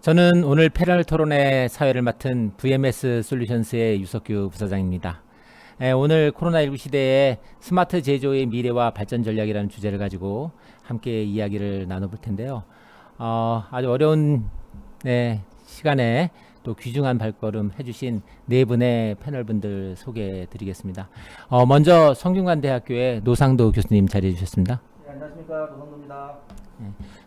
저는 오늘 패널 토론회 사회를 맡은 VMS 솔루션스의 유석규 부사장입니다. 오늘 코로나19 시대에 스마트 제조의 미래와 발전 전략이라는 주제를 가지고 함께 이야기를 나눠볼 텐데요. 아주 어려운 시간에 또 귀중한 발걸음 해주신 네 분의 패널분들 소개해 드리겠습니다. 먼저 성균관대학교의 노상도 교수님 자리해 주셨습니다. 네, 안녕하십니까. 노상도입니다.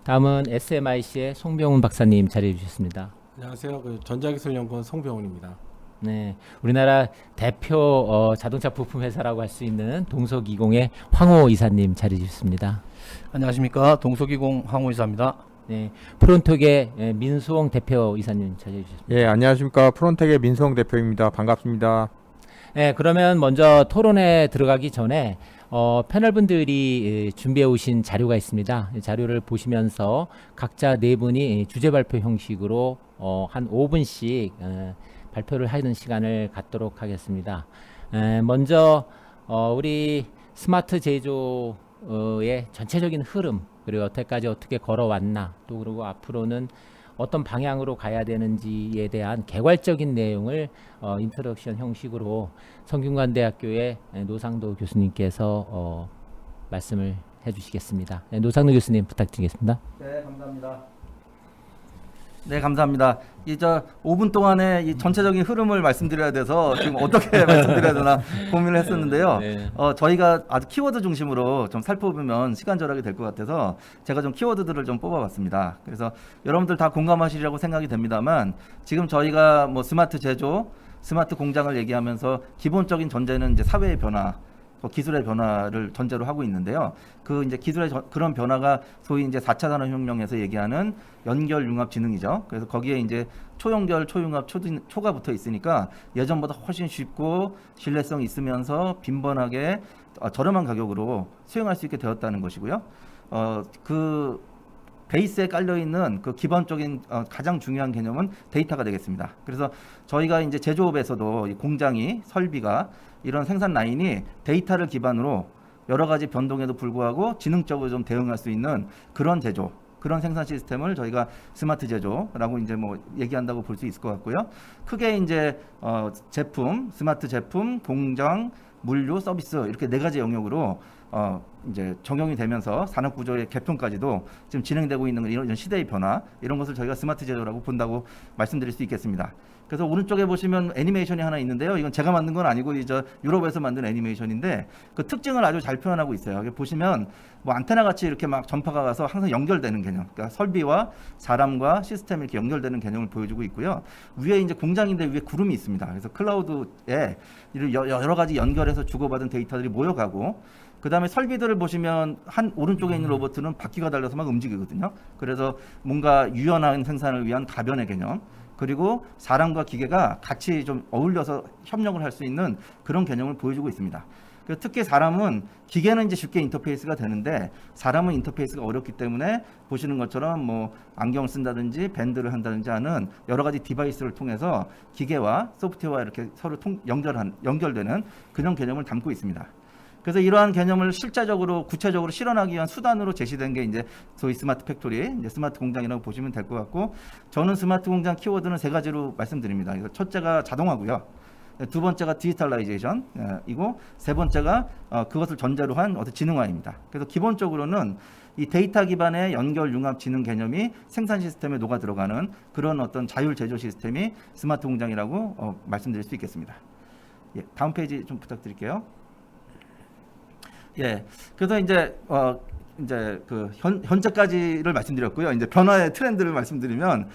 다음은 SMIC의 송병훈 박사님 자리해 주셨습니다. 안녕하세요. 전자기술연구원 송병훈입니다. 네, 우리나라 대표 자동차 부품 회사라고 할 수 있는 동서기공의 황호 이사님 자리해 주셨습니다. 안녕하십니까. 동서기공 황호 이사입니다. 네, 프론톡의 민수홍 대표 이사님 자리해 주셨습니다. 예, 안녕하십니까. 프론텍의 민성 대표입니다. 반갑습니다. 네, 그러면 먼저 토론에 들어가기 전에 패널분들이 준비해 오신 자료가 있습니다. 이 자료를 보시면서 각자 네 분이 주제 발표 형식으로 한 5분씩 발표를 하는 시간을 갖도록 하겠습니다. 먼저 우리 스마트 제조의 전체적인 흐름, 그리고 여태까지 어떻게 걸어왔나, 또 그리고 앞으로는 어떤 방향으로 가야 되는지에 대한 개괄적인 내용을 인트로덕션 형식으로 성균관대학교의 노상도 교수님께서 말씀을 해주시겠습니다. 노상도 교수님 부탁드리겠습니다. 네, 감사합니다. 네, 감사합니다. 저 5분 동안에 이 전체적인 흐름을 말씀드려야 돼서 지금 어떻게 말씀드려야 되나 고민을 했었는데요. 네. 저희가 아주 키워드 중심으로 좀 살펴보면 시간 절약이 될 것 같아서 제가 좀 키워드들을 좀 뽑아봤습니다. 그래서 여러분들 다 공감하시리라고 생각이 됩니다만, 지금 저희가 뭐 스마트 제조, 스마트 공장을 얘기하면서 기본적인 전제는 이제 사회의 변화, 기술의 변화를 전제로 하고 있는데요. 그 이제 기술의 그런 변화가 소위 이제 4차 산업혁명에서 얘기하는 연결 융합 지능이죠. 그래서 거기에 이제 초연결, 초융합, 초가 붙어 있으니까 예전보다 훨씬 쉽고 신뢰성 있으면서 빈번하게 저렴한 가격으로 수행할 수 있게 되었다는 것이고요. 그 베이스에 깔려 있는 그 기본적인 가장 중요한 개념은 데이터가 되겠습니다. 그래서 저희가 이제 제조업에서도 이 공장이, 설비가, 이런 생산 라인이 데이터를 기반으로 여러 가지 변동에도 불구하고 지능적으로 좀 대응할 수 있는 그런 제조, 그런 생산 시스템을 저희가 스마트 제조라고 이제 뭐 얘기한다고 볼 수 있을 것 같고요. 크게 이제 제품, 스마트 제품, 공장, 물류, 서비스, 이렇게 네 가지 영역으로 이제 적용이 되면서 산업 구조의 개편까지도 지금 진행되고 있는 이런 시대의 변화, 이런 것을 저희가 스마트 제조라고 본다고 말씀드릴 수 있겠습니다. 그래서 오른쪽에 보시면 애니메이션이 하나 있는데요. 이건 제가 만든 건 아니고 이제 유럽에서 만든 애니메이션인데 그 특징을 아주 잘 표현하고 있어요. 여기 보시면 뭐 안테나 같이 이렇게 막 전파가 가서 항상 연결되는 개념, 그러니까 설비와 사람과 시스템이 이렇게 연결되는 개념을 보여주고 있고요. 위에 이제 공장인데 위에 구름이 있습니다. 그래서 클라우드에 여러 가지 연결해서 주고받은 데이터들이 모여가고, 그 다음에 설비들을 보시면 한 오른쪽에 있는 로봇은 바퀴가 달려서 막 움직이거든요. 그래서 뭔가 유연한 생산을 위한 가변의 개념, 그리고 사람과 기계가 같이 좀 어울려서 협력을 할 수 있는 그런 개념을 보여주고 있습니다. 특히 사람은, 기계는 이제 쉽게 인터페이스가 되는데 사람은 인터페이스가 어렵기 때문에 보시는 것처럼 뭐 안경을 쓴다든지 밴드를 한다든지 하는 여러 가지 디바이스를 통해서 기계와 소프트웨어와 이렇게 서로 연결되는 그런 개념을 담고 있습니다. 그래서 이러한 개념을 실제적으로 구체적으로 실현하기 위한 수단으로 제시된 게 이제 소위 스마트 팩토리, 이제 스마트 공장이라고 보시면 될 것 같고, 저는 스마트 공장 키워드는 세 가지로 말씀드립니다. 첫째가 자동화고요. 두 번째가 디지털라이제이션이고, 세 번째가 그것을 전제로 한 어떤 지능화입니다. 그래서 기본적으로는 이 데이터 기반의 연결 융합 지능 개념이 생산 시스템에 녹아 들어가는 그런 어떤 자율 제조 시스템이 스마트 공장이라고 말씀드릴 수 있겠습니다. 예, 다음 페이지 좀 부탁드릴게요. 예, 그래서 이제 그 현재까지를 말씀드렸고요. 이제 변화의 트렌드를 말씀드리면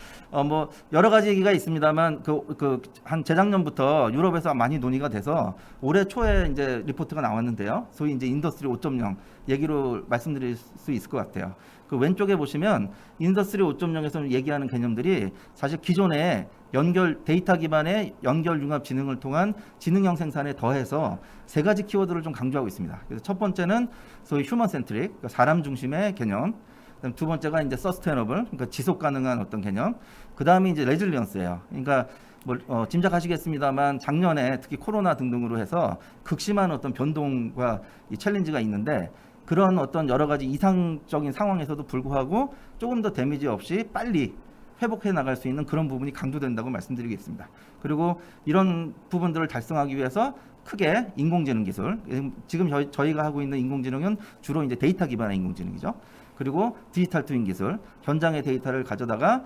뭐 여러 가지 얘기가 있습니다만 한 재작년부터 유럽에서 많이 논의가 돼서 올해 초에 이제 리포트가 나왔는데요. 소위 이제 인더스트리 5.0 얘기로 말씀드릴 수 있을 것 같아요. 그 왼쪽에 보시면 인더스트리 5.0에서 얘기하는 개념들이 사실 기존의 데이터 기반의 연결 융합 지능을 통한 지능형 생산에 더해서 세 가지 키워드를 좀 강조하고 있습니다. 그래서 첫 번째는 소위 휴먼 센트릭, 그러니까 사람 중심의 개념. 그다음 두 번째가 이제 서스테너블, 그러니까 지속 가능한 어떤 개념. 그다음이 이제 레질리언스예요. 그러니까 뭐 짐작하시겠습니다만 작년에 특히 코로나 등등으로 해서 극심한 어떤 변동과 이 챌린지가 있는데, 그런 어떤 여러 가지 이상적인 상황에서도 불구하고 조금 더 데미지 없이 빨리 회복해 나갈 수 있는 그런 부분이 강조된다고 말씀드리겠습니다. 그리고 이런 부분들을 달성하기 위해서 크게 인공지능 기술, 지금 저희가 하고 있는 인공지능은 주로 이제 데이터 기반의 인공지능이죠. 그리고 디지털 트윈 기술, 현장의 데이터를 가져다가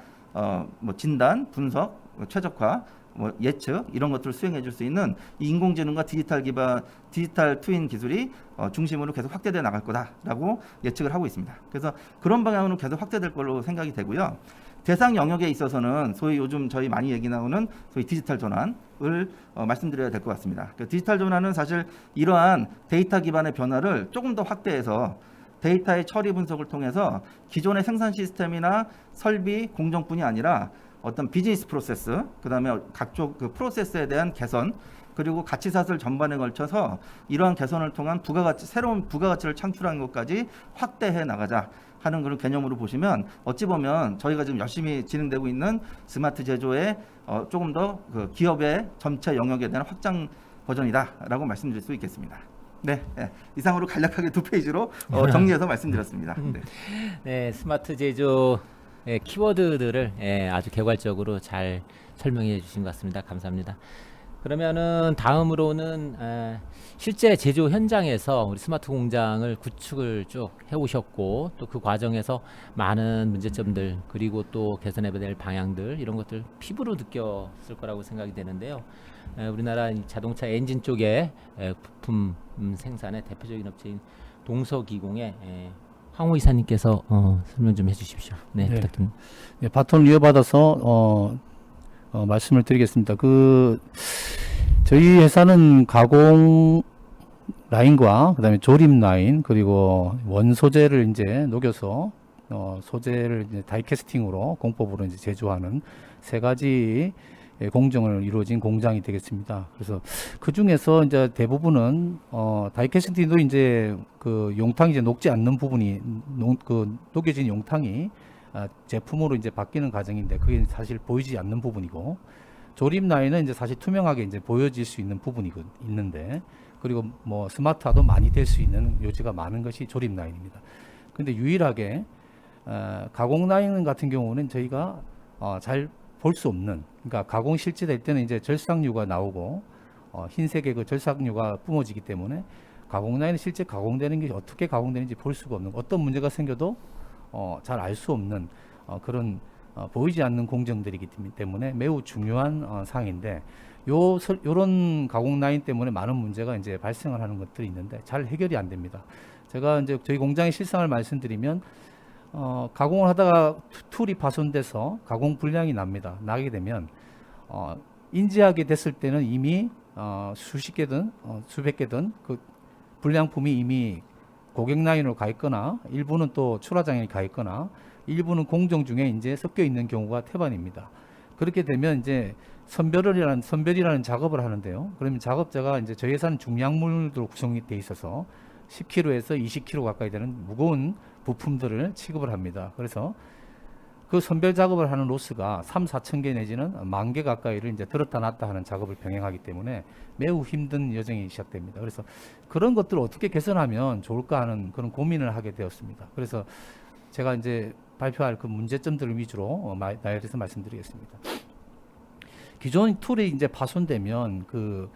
뭐 진단, 분석, 최적화, 뭐 예측 이런 것들을 수행해 줄 수 있는 이 인공지능과 디지털 트윈 기술이 중심으로 계속 확대돼 나갈 거다라고 예측을 하고 있습니다. 그래서 그런 방향으로 계속 확대될 걸로 생각이 되고요. 대상 영역에 있어서는 소위 요즘 저희 많이 얘기 나오는 소위 디지털 전환을 말씀드려야 될 것 같습니다. 그 디지털 전환은 사실 이러한 데이터 기반의 변화를 조금 더 확대해서 데이터의 처리 분석을 통해서 기존의 생산 시스템이나 설비, 공정뿐이 아니라 어떤 비즈니스 프로세스, 그다음에 각종 그 프로세스에 대한 개선, 그리고 가치사슬 전반에 걸쳐서 이러한 개선을 통한 새로운 부가가치를 창출하는 것까지 확대해 나가자 하는 그런 개념으로 보시면 어찌 보면 저희가 지금 열심히 진행되고 있는 스마트 제조의 조금 더 그 기업의 전체 영역에 대한 확장 버전이다라고 말씀드릴 수 있겠습니다. 네, 이상으로 간략하게 2페이지로 정리해서 말씀드렸습니다. 네. 네, 스마트 제조 키워드들을 아주 개괄적으로 잘 설명해 주신 것 같습니다. 감사합니다. 그러면은 다음으로는 실제 제조 현장에서 우리 스마트 공장을 구축을 쭉 해오셨고 또 그 과정에서 많은 문제점들 그리고 또 개선해야 될 방향들 이런 것들 피부로 느꼈을 거라고 생각이 되는데요. 우리나라 자동차 엔진 쪽의 부품 생산의 대표적인 업체인 동서기공의 황호 이사님께서 설명 좀 해주십시오. 네, 네. 부탁드립니다. 네, 바톤을 이어받아서 말씀을 드리겠습니다. 저희 회사는 가공 라인과 그다음에 조립 라인 그리고 원 소재를 이제 녹여서 소재를 이제 다이캐스팅으로 공법으로 이제 제조하는 세 가지 공정을 이루어진 공장이 되겠습니다. 그래서 그 중에서 이제 대부분은 다이캐스팅도 이제 그 용탕이 이제 녹지 않는 부분이 녹여진 용탕이 제품으로 이제 바뀌는 과정인데 그게 사실 보이지 않는 부분이고 조립 라인은 이제 사실 투명하게 이제 보여질 수 있는 부분이 있는데 그리고 뭐 스마트화도 많이 될 수 있는 요지가 많은 것이 조립 라인입니다. 근데 유일하게 가공 라인 같은 경우는 저희가 잘 볼 수 없는 그러니까 가공 실제될 때는 이제 절삭류가 나오고 흰색의 그 절삭류가 뿜어지기 때문에 가공 라인은 실제 가공되는 게 어떻게 가공되는지 볼 수가 없는 어떤 문제가 생겨도 잘 알 수 없는 그런 보이지 않는 공정들이기 때문에 매우 중요한 사항인데 요런 가공 라인 때문에 많은 문제가 이제 발생을 하는 것들이 있는데 잘 해결이 안 됩니다. 제가 이제 저희 공장의 실상을 말씀드리면 가공을 하다가 툴이 파손돼서 가공 불량이 나게 되면 인지하게 됐을 때는 이미 수십 개든 수백 개든 그 불량품이 이미 고객 라인으로 가 있거나 일부는 또 출하장에 가 있거나 일부는 공정 중에 이제 섞여 있는 경우가 태반입니다. 그렇게 되면 이제 선별이라는 작업을 하는데요. 그러면 작업자가 이제 저희 회사는 중량물로 구성이 돼 있어서 10kg에서 20kg 가까이 되는 무거운 부품들을 취급을 합니다. 그래서 그 선별 작업을 하는 로스가 3-4천 개 내지는 10,000개 가까이를 이제 들었다 놨다 하는 작업을 병행하기 때문에 매우 힘든 여정이 시작됩니다. 그래서 그런 것들을 어떻게 개선하면 좋을까 하는 그런 고민을 하게 되었습니다. 그래서 제가 이제 발표할 그 문제점들을 위주로 나열해서 말씀드리겠습니다. 기존 툴이 이제 파손되면 그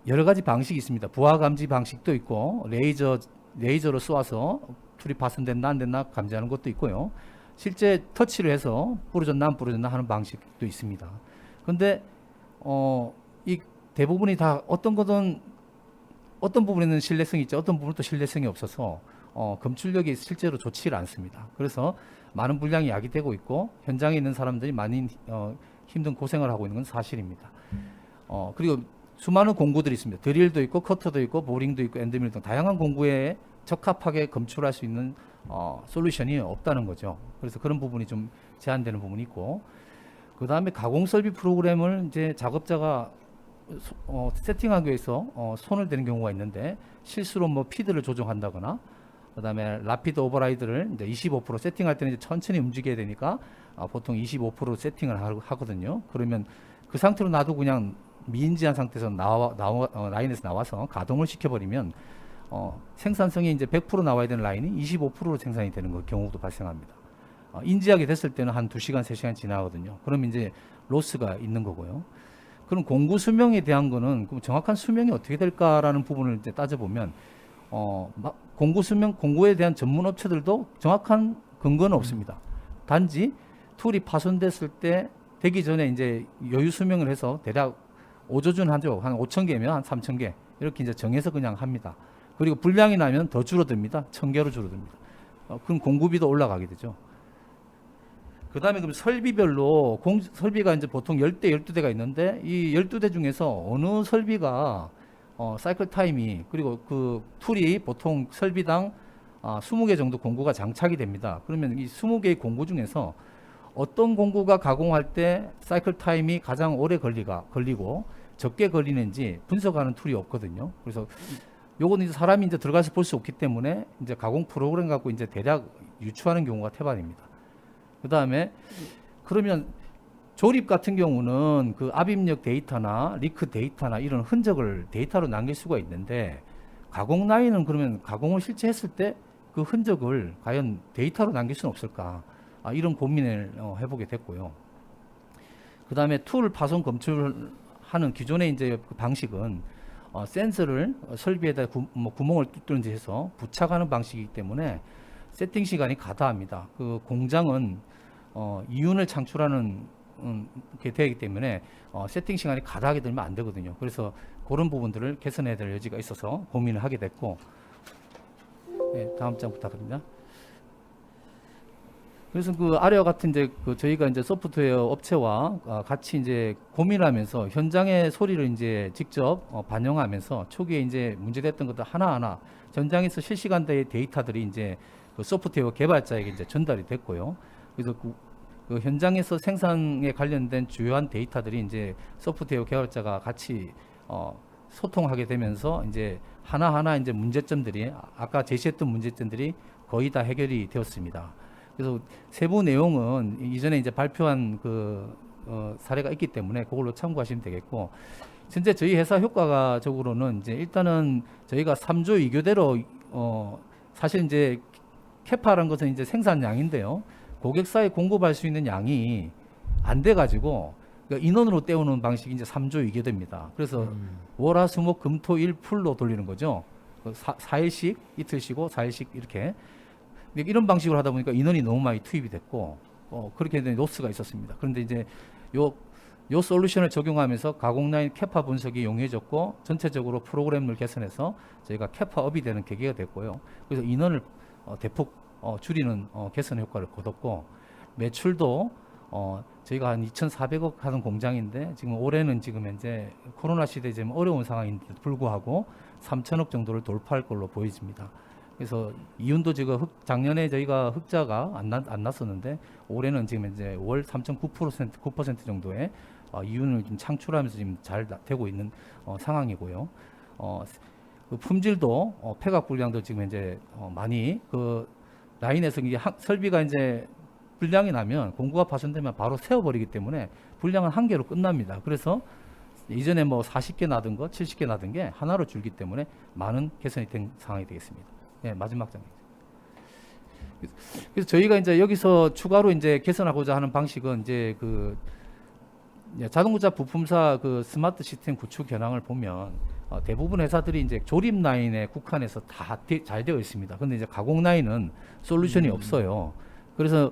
여러 가지 방식이 있습니다. 부하 감지 방식도 있고 레이저로 쏘아서 툴이 파손됐나 안 됐나 감지하는 것도 있고요. 실제 터치를 해서 부러졌나 안 부러졌나 하는 방식도 있습니다. 근데 이 대부분이 다 어떤 부분에는 신뢰성이 있죠. 어떤 부분은 또 신뢰성이 없어서 검출력이 실제로 좋지를 않습니다. 그래서 많은 분량이 야기되고 있고 현장에 있는 사람들이 많이 힘든 고생을 하고 있는 건 사실입니다. 그리고 수많은 공구들이 있습니다. 드릴도 있고 커터도 있고 보링도 있고 엔드밀 등 다양한 공구에 적합하게 검출할 수 있는 솔루션이 없다는 거죠. 그래서 그런 부분이 좀 제한되는 부분이 있고 그 다음에 가공 설비 프로그램을 이제 작업자가 세팅하기 위해서 손을 대는 경우가 있는데 실수로 뭐 피드를 조정한다거나 그 다음에 라피드 오버라이드를 이제 25% 세팅할 때는 이제 천천히 움직여야 되니까 보통 25% 세팅을 하거든요. 그러면 그 상태로 놔도 그냥 미인지한 상태에서 라인에서 나와서 가동을 시켜버리면 생산성이 이제 100% 나와야 되는 라인이 25%로 생산이 되는 경우도 발생합니다. 인지하게 됐을 때는 한 2시간, 3시간 지나거든요. 그럼 이제 로스가 있는 거고요. 그럼 공구 수명에 대한 거는 그럼 정확한 수명이 어떻게 될까라는 부분을 이제 따져보면 공구 수명, 공구에 대한 전문 업체들도 정확한 근거는 없습니다. 단지 툴이 파손됐을 때 되기 전에 이제 여유 수명을 해서 대략 5조준 하죠. 한 5,000개면 한 3,000개 이렇게 이제 정해서 그냥 합니다. 그리고 불량이 나면 더 줄어듭니다. 1,000개로 줄어듭니다. 그럼 공구비도 올라가게 되죠. 그 다음에 그럼 설비별로 설비가 이제 보통 10대, 12대가 있는데 이 12대 중에서 어느 설비가 사이클 타임이 그리고 그 툴이 보통 설비당 20개 정도 공구가 장착이 됩니다. 그러면 이 20개의 공구 중에서 어떤 공구가 가공할 때 사이클 타임이 가장 오래 걸리고 적게 걸리는지 분석하는 툴이 없거든요. 그래서 요거는 이제 사람이 이제 들어가서 볼 수 없기 때문에 이제 가공 프로그램 갖고 이제 대략 유추하는 경우가 태반입니다. 그 다음에 그러면 조립 같은 경우는 그 압입력 데이터나 리크 데이터나 이런 흔적을 데이터로 남길 수가 있는데 가공 라인은 그러면 가공을 실제 했을 때 그 흔적을 과연 데이터로 남길 수는 없을까? 이런 고민을 해보게 됐고요. 그 다음에 툴 파손 검출하는 기존의 이제 그 방식은 센서를 설비에다 구멍을 뚫든지 해서 부착하는 방식이기 때문에 세팅 시간이 가다합니다. 그 공장은 이윤을 창출하는 게 되기 때문에 세팅 시간이 가다하게 되면 안 되거든요. 그래서 그런 부분들을 개선해야 될 여지가 있어서 고민을 하게 됐고, 네, 다음 장 부탁드립니다. 그래서 그 아래와 같은 이제 그 저희가 이제 소프트웨어 업체와 같이 이제 고민하면서 현장의 소리를 이제 직접 반영하면서 초기에 이제 문제됐던 것들 하나하나 현장에서 실시간대의 데이터들이 이제 그 소프트웨어 개발자에게 이제 전달이 됐고요. 그래서 그 현장에서 생산에 관련된 주요한 데이터들이 이제 소프트웨어 개발자가 같이 소통하게 되면서 이제 하나하나 이제 문제점들이 아까 제시했던 문제점들이 거의 다 해결이 되었습니다. 그래서 세부 내용은 이전에 이제 발표한 그 사례가 있기 때문에 그걸로 참고하시면 되겠고, 현재 저희 회사 효과적으로는 이제 일단은 저희가 3조 2교대로 사실 이제 캐파라는 것은 이제 생산량인데요. 고객사에 공급할 수 있는 양이 안 돼가지고 그러니까 인원으로 때우는 방식이 이제 3조 2교대입니다. 그래서 월화수목 금토일 풀로 돌리는 거죠. 4일씩 이틀 쉬고 4일씩 이렇게. 이런 방식으로 하다 보니까 인원이 너무 많이 투입이 됐고 그렇게 된 로스가 있었습니다. 그런데 이제 요 솔루션을 적용하면서 가공 라인 캐파 분석이 용이해졌고 전체적으로 프로그램을 개선해서 저희가 캐파업이 되는 계기가 됐고요. 그래서 인원을 대폭 줄이는 개선 효과를 거뒀고, 매출도 저희가 한 2,400억 하는 공장인데 지금 올해는 지금 현재 코로나 시대에 지금 어려운 상황인데도 불구하고 3,000억 정도를 돌파할 걸로 보여집니다. 그래서 이윤도 지금 작년에 저희가 흑자가 안 났었는데 올해는 지금 이제 월 3.9% 정도의 이윤을 좀 창출하면서 지금 잘 되고 있는 상황이고요. 그 품질도 폐각 불량도 지금 이제 많이 그 라인에서 이게 설비가 이제 불량이 나면 공구가 파손되면 바로 세워버리기 때문에 불량은 한 개로 끝납니다. 그래서 이전에 뭐 40개 나던 거 70개 나던 게 하나로 줄기 때문에 많은 개선이 된 상황이 되겠습니다. 네, 마지막 장입니다. 그래서 저희가 이제 여기서 추가로 이제 개선하고자 하는 방식은 이제 그 자동차 부품사 그 스마트 시스템 구축 현황을 보면 대부분 회사들이 이제 조립 라인에 국한해서 다 잘 되어 있습니다. 근데 이제 가공 라인은 솔루션이 없어요. 그래서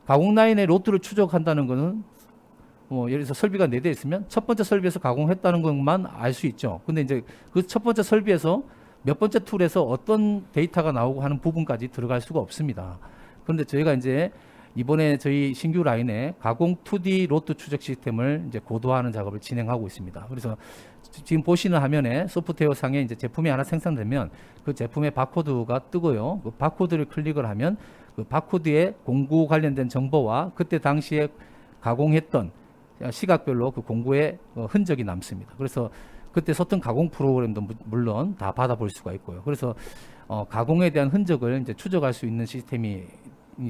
가공 라인의 로트를 추적한다는 거는 예를 들어서 설비가 4대 있으면 첫 번째 설비에서 가공했다는 것만 알 수 있죠. 근데 이제 그 첫 번째 설비에서 몇 번째 툴에서 어떤 데이터가 나오고 하는 부분까지 들어갈 수가 없습니다. 그런데 저희가 이제 이번에 저희 신규 라인에 가공 2D 로트 추적 시스템을 이제 고도화하는 작업을 진행하고 있습니다. 그래서 지금 보시는 화면에 소프트웨어 상에 이제 제품이 하나 생산되면 그 제품의 바코드가 뜨고요. 그 바코드를 클릭을 하면 그 바코드에 공구 관련된 정보와 그때 당시에 가공했던 시각별로 그 공구의 흔적이 남습니다. 그래서 그때 썼던 가공 프로그램도 물론 다 받아볼 수가 있고요. 그래서 가공에 대한 흔적을 이제 추적할 수 있는 시스템이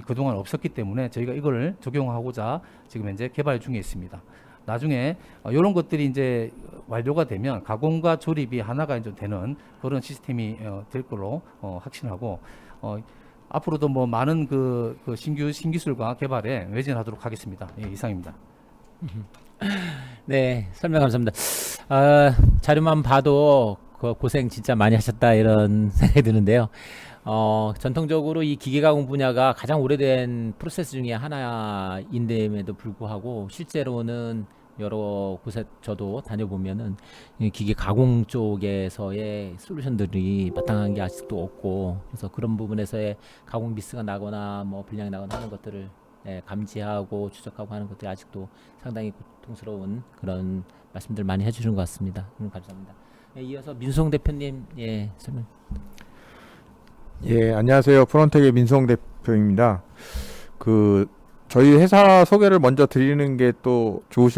그동안 없었기 때문에 저희가 이걸 적용하고자 지금 현재 개발 중에 있습니다. 나중에 이런 것들이 이제 완료가 되면 가공과 조립이 하나가 이제 되는 그런 시스템이 될 걸로 확신하고 앞으로도 뭐 많은 그 신기술과 개발에 매진하도록 하겠습니다. 예, 이상입니다. 네, 설명 감사합니다. 자료만 봐도 고생 진짜 많이 하셨다 이런 생각이 드는데요. 전통적으로 이 기계가공 분야가 가장 오래된 프로세스 중에 하나인데에도 불구하고 실제로는 여러 곳에 저도 다녀보면은 이 기계 가공 쪽에서의 솔루션들이 마땅한 게 아직도 없고, 그래서 그런 부분에서의 가공 미스가 나거나 뭐 불량이 나거나 하는 것들을 감지하고 추적하고 하는 것들이 아직도 상당히 고통스러운 그런 말씀들 많이 해주시는 것 같습니다. 감사합니다. 이어서 민송 대표님 설명. 예, 안녕하세요. 프론텍의 민성 대표입니다. 저희 회사 소개를 먼저 드리는 게 또 좋을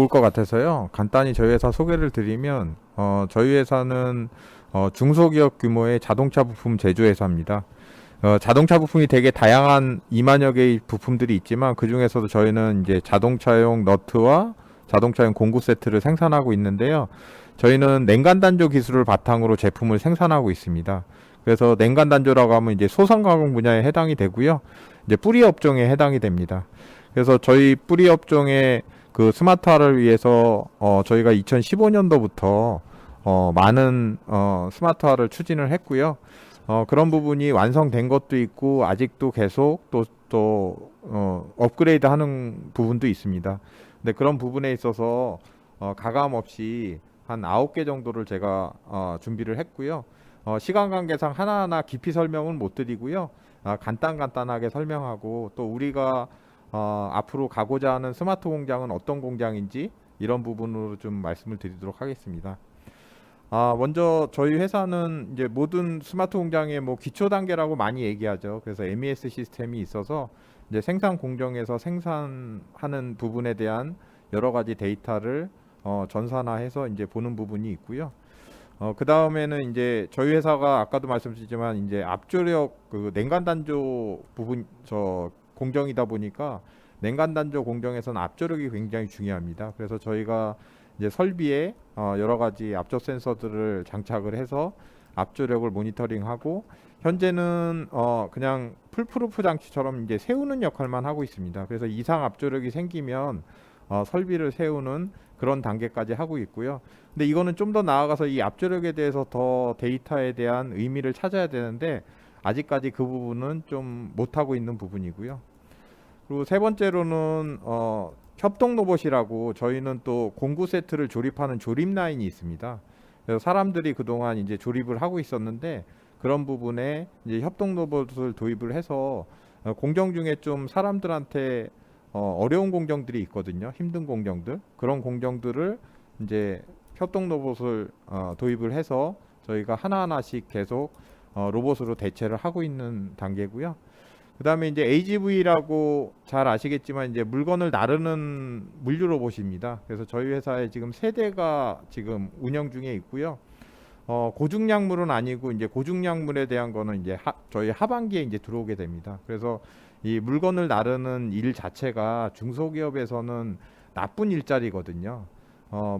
것 같아서요. 간단히 저희 회사 소개를 드리면, 저희 회사는 중소기업 규모의 자동차 부품 제조회사입니다. 자동차 부품이 되게 다양한 2만여 개의 부품들이 있지만 그 중에서도 저희는 이제 자동차용 너트와 자동차용 공구 세트를 생산하고 있는데요. 저희는 냉간 단조 기술을 바탕으로 제품을 생산하고 있습니다. 그래서 냉간 단조라고 하면 이제 소상 가공 분야에 해당이 되고요. 이제 뿌리 업종에 해당이 됩니다. 그래서 저희 뿌리 업종의 그 스마트화를 위해서 저희가 2015년도부터 많은 스마트화를 추진을 했고요. 그런 부분이 완성된 것도 있고 아직도 계속 또 업그레이드 하는 부분도 있습니다. 근데 그런 부분에 있어서 가감 없이 한 9개 정도를 제가 준비를 했고요. 시간 관계상 하나하나 깊이 설명은 못 드리고요. 간단하게 설명하고 또 우리가 앞으로 가고자 하는 스마트 공장은 어떤 공장인지 이런 부분으로 좀 말씀을 드리도록 하겠습니다. 먼저 저희 회사는 이제 모든 스마트 공장의 뭐 기초 단계라고 많이 얘기하죠. 그래서 MES 시스템이 있어서 이제 생산 공정에서 생산하는 부분에 대한 여러 가지 데이터를 전산화해서 이제 보는 부분이 있고요. 그 다음에는 이제 저희 회사가 아까도 말씀드렸지만 이제 압조력 그 냉간 단조 부분 공정이다 보니까 냉간 단조 공정에서는 압조력이 굉장히 중요합니다. 그래서 저희가 이제 설비에 여러 가지 압조 센서들을 장착을 해서 압조력을 모니터링하고 현재는 그냥 풀프루프 장치처럼 이제 세우는 역할만 하고 있습니다. 그래서 이상 압조력이 생기면 설비를 세우는 그런 단계까지 하고 있고요. 근데 이거는 좀 더 나아가서 이 압조력에 대해서 더 데이터에 대한 의미를 찾아야 되는데 아직까지 그 부분은 좀 못하고 있는 부분이고요. 그리고 세 번째로는 협동 로봇이라고 저희는 또 공구 세트를 조립하는 조립 라인이 있습니다. 그래서 사람들이 그동안 이제 조립을 하고 있었는데 그런 부분에 이제 협동 로봇을 도입을 해서 공정 중에 좀 사람들한테 어려운 공정들이 있거든요. 힘든 공정들. 그런 공정들을 이제 협동 로봇을 도입을 해서 저희가 하나하나씩 계속 로봇으로 대체를 하고 있는 단계고요. 그 다음에 이제 AGV라고 잘 아시겠지만 이제 물건을 나르는 물류 로봇입니다. 그래서 저희 회사에 지금 3대가 지금 운영 중에 있고요. 고중량물은 아니고 이제 고중량물에 대한 거는 이제 저희 하반기에 이제 들어오게 됩니다. 그래서 이 물건을 나르는 일 자체가 중소기업에서는 나쁜 일자리거든요.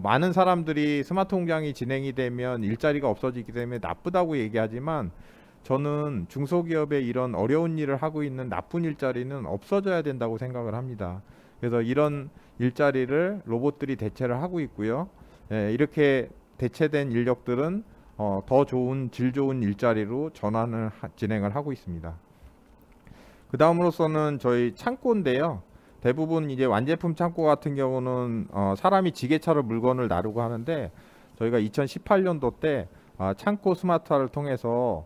많은 사람들이 스마트 공장이 진행이 되면 일자리가 없어지기 때문에 나쁘다고 얘기하지만 저는 중소기업의 이런 어려운 일을 하고 있는 나쁜 일자리는 없어져야 된다고 생각을 합니다. 그래서 이런 일자리를 로봇들이 대체를 하고 있고요. 이렇게 대체된 인력들은 더 좋은 질 좋은 일자리로 진행을 하고 있습니다. 그 다음으로서는 저희 창고인데요. 대부분 이제 완제품 창고 같은 경우는 사람이 지게차로 물건을 나르고 하는데 저희가 2018년도 때 창고 스마트화를 통해서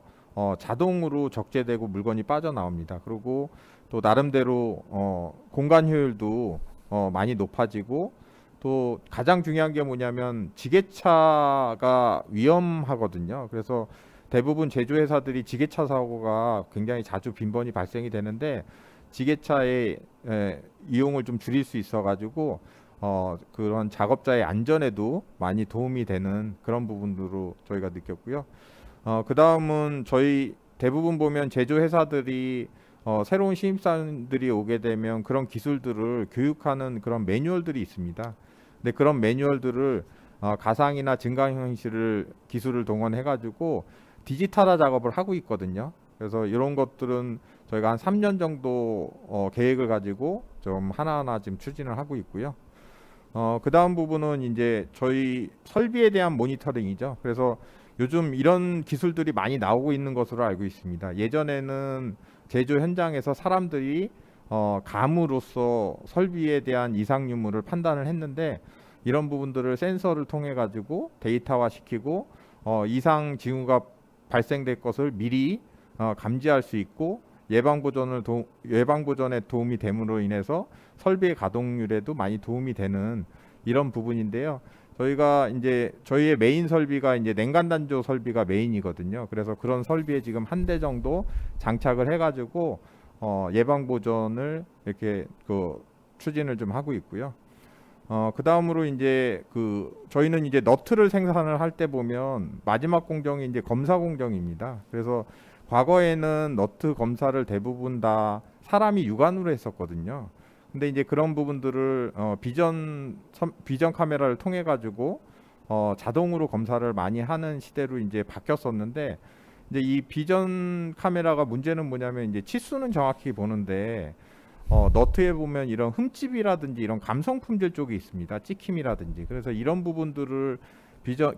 자동으로 적재되고 물건이 빠져나옵니다. 그리고 또 나름대로 공간 효율도 많이 높아지고 또 가장 중요한 게 뭐냐면 지게차가 위험하거든요. 그래서 대부분 제조회사들이 지게차 사고가 굉장히 자주 빈번히 발생이 되는데 지게차의 이용을 좀 줄일 수 있어 가지고 그런 작업자의 안전에도 많이 도움이 되는 그런 부분으로 저희가 느꼈고요. 그 다음은 저희 대부분 보면 제조회사들이 새로운 신입사원들이 오게 되면 그런 기술들을 교육하는 그런 매뉴얼들이 있습니다. 근데 그런 매뉴얼들을 가상이나 증강현실 기술을 동원해 가지고 디지털화 작업을 하고 있거든요. 그래서 이런 것들은 저희가 한 3년 정도 계획을 가지고 좀 하나하나 지금 추진을 하고 있고요. 그 다음 부분은 이제 저희 설비에 대한 모니터링이죠. 그래서 요즘 이런 기술들이 많이 나오고 있는 것으로 알고 있습니다. 예전에는 제조 현장에서 사람들이 감으로써 설비에 대한 이상 유무를 판단을 했는데, 이런 부분들을 센서를 통해 가지고 데이터화 시키고 이상 징후가 발생될 것을 미리 감지할 수 있고 예방 보전에 도움이 됨으로 인해서 설비의 가동률에도 많이 도움이 되는 이런 부분인데요. 저희가 이제 저희의 메인 설비가 이제 냉간 단조 설비가 메인이거든요. 그래서 그런 설비에 지금 한 대 정도 장착을 해가지고 예방 보전을 이렇게 추진을 좀 하고 있고요. 그 다음으로 이제 저희는 이제 너트를 생산을 할 때 보면 마지막 공정이 이제 검사 공정입니다. 그래서 과거에는 너트 검사를 대부분 다 사람이 육안으로 했었거든요. 근데 이제 그런 부분들을 비전 카메라를 통해 가지고 자동으로 검사를 많이 하는 시대로 이제 바뀌었었는데, 이제 이 비전 카메라가 문제는 뭐냐면 이제 치수는 정확히 보는데 너트에 보면 이런 흠집이라든지 이런 감성 품질 쪽이 있습니다. 찍힘이라든지. 그래서 이런 부분들을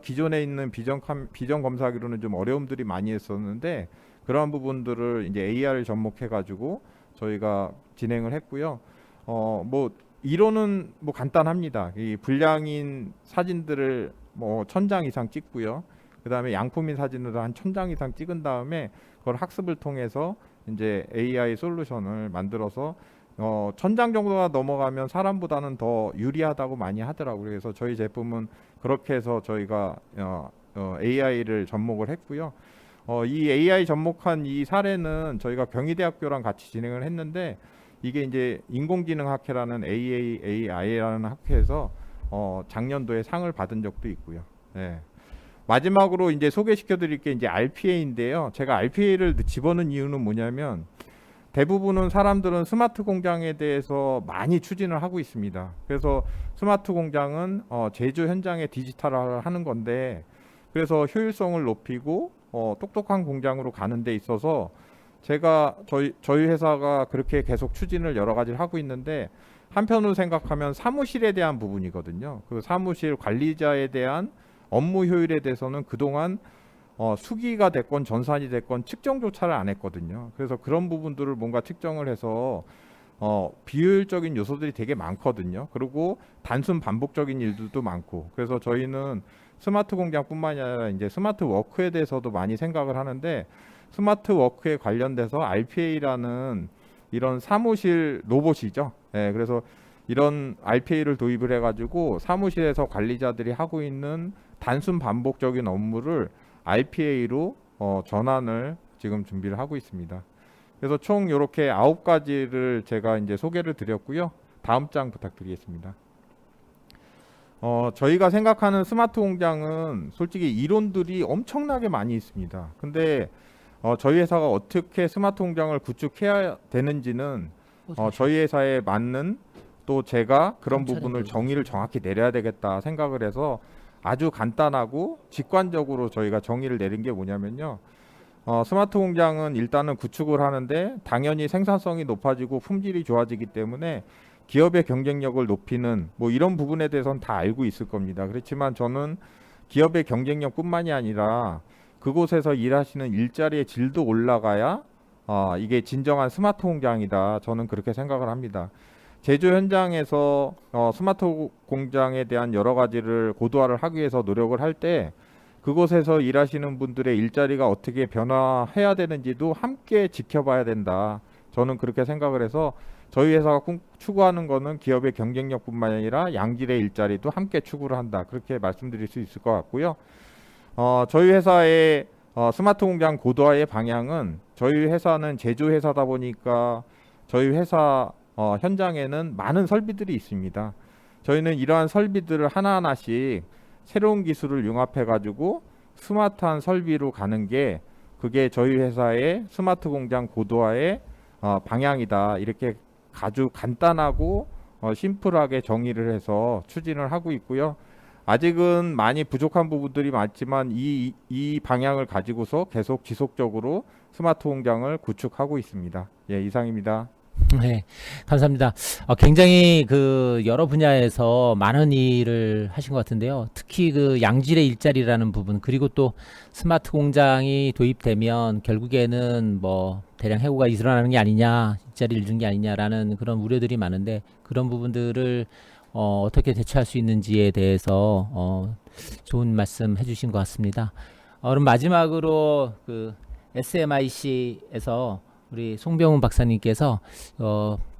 기존에 있는 비전 검사기로는 좀 어려움들이 많이 있었는데, 그러한 부분들을 이제 AR을 접목해 가지고 저희가 진행을 했고요. 뭐 이론은 뭐 간단합니다. 이 불량인 사진들을 뭐 1000장 이상 찍고요. 그다음에 양품인 사진으로 한 1000장 이상 찍은 다음에 그걸 학습을 통해서 이제 AI 솔루션을 만들어서 1000장 정도가 넘어가면 사람보다는 더 유리하다고 많이 하더라고요. 그래서 저희 제품은 그렇게 해서 저희가 AI를 접목을 했고요. 이 AI 접목한 이 사례는 저희가 경희대학교랑 같이 진행을 했는데, 이게 이제 인공지능학회라는 AAAI라는 학회에서 작년도에 상을 받은 적도 있고요. 네. 마지막으로 이제 소개시켜 드릴 게 이제 RPA인데요. 제가 RPA를 집어넣은 이유는 뭐냐면, 대부분은 사람들은 스마트 공장에 대해서 많이 추진을 하고 있습니다. 그래서 스마트 공장은 제조 현장에 디지털화를 하는 건데, 그래서 효율성을 높이고 똑똑한 공장으로 가는 데 있어서 저희 회사가 그렇게 계속 추진을 여러 가지를 하고 있는데, 한편으로 생각하면 사무실에 대한 부분이거든요. 그 사무실 관리자에 대한 업무 효율에 대해서는 그동안 수기가 됐건 전산이 됐건 측정조차를 안 했거든요. 그래서 그런 부분들을 뭔가 측정을 해서 비효율적인 요소들이 되게 많거든요. 그리고 단순 반복적인 일들도 많고, 그래서 저희는 스마트 공장뿐만이 아니라 이제 스마트 워크에 대해서도 많이 생각을 하는데, 스마트 워크에 관련돼서 RPA라는 이런 사무실 로봇이죠. 네, 그래서 이런 RPA를 도입을 해가지고 사무실에서 관리자들이 하고 있는 단순 반복적인 업무를 RPA로 전환을 지금 준비를 하고 있습니다. 그래서 총 이렇게 9가지를 제가 이제 소개를 드렸고요. 다음 장 부탁드리겠습니다. 저희가 생각하는 스마트 공장은 솔직히 이론들이 엄청나게 많이 있습니다. 근데 저희 회사가 어떻게 스마트 공장을 구축해야 되는지는 저희 회사에 맞는, 또 제가 그런 부분을 정의를 정확히 내려야 되겠다 생각을 해서 아주 간단하고 직관적으로 저희가 정의를 내린 게 뭐냐면요. 스마트 공장은 일단은 구축을 하는데 당연히 생산성이 높아지고 품질이 좋아지기 때문에 기업의 경쟁력을 높이는 뭐 이런 부분에 대해서는 다 알고 있을 겁니다. 그렇지만 저는 기업의 경쟁력뿐만이 아니라 그곳에서 일하시는 일자리의 질도 올라가야 이게 진정한 스마트 공장이다. 저는 그렇게 생각을 합니다. 제조 현장에서 스마트 공장에 대한 여러 가지를 고도화를 하기 위해서 노력을 할 때 그곳에서 일하시는 분들의 일자리가 어떻게 변화해야 되는지도 함께 지켜봐야 된다. 저는 그렇게 생각을 해서 저희 회사가 추구하는 거는 기업의 경쟁력뿐만 아니라 양질의 일자리도 함께 추구를 한다. 그렇게 말씀드릴 수 있을 것 같고요. 저희 회사의 스마트 공장 고도화의 방향은, 저희 회사는 제조 회사다 보니까 저희 회사 현장에는 많은 설비들이 있습니다. 저희는 이러한 설비들을 하나하나씩 새로운 기술을 융합해 가지고 스마트한 설비로 가는 게, 그게 저희 회사의 스마트 공장 고도화의 방향이다. 이렇게 아주 간단하고 심플하게 정의를 해서 추진을 하고 있고요. 아직은 많이 부족한 부분들이 많지만 이 방향을 가지고서 계속 지속적으로 스마트 공장을 구축하고 있습니다. 예, 이상입니다. 네, 감사합니다. 굉장히 그 여러 분야에서 많은 일을 하신 것 같은데요. 특히 그 양질의 일자리라는 부분, 그리고 또 스마트 공장이 도입되면 결국에는 뭐 대량 해고가 일어나는 게 아니냐, 일자리를 잃는 게 아니냐라는 그런 우려들이 많은데, 그런 부분들을 어떻게 대처할 수 있는지에 대해서 좋은 말씀 해주신 것 같습니다. 그럼 마지막으로 그 SMIC에서 우리 송병훈 박사님께서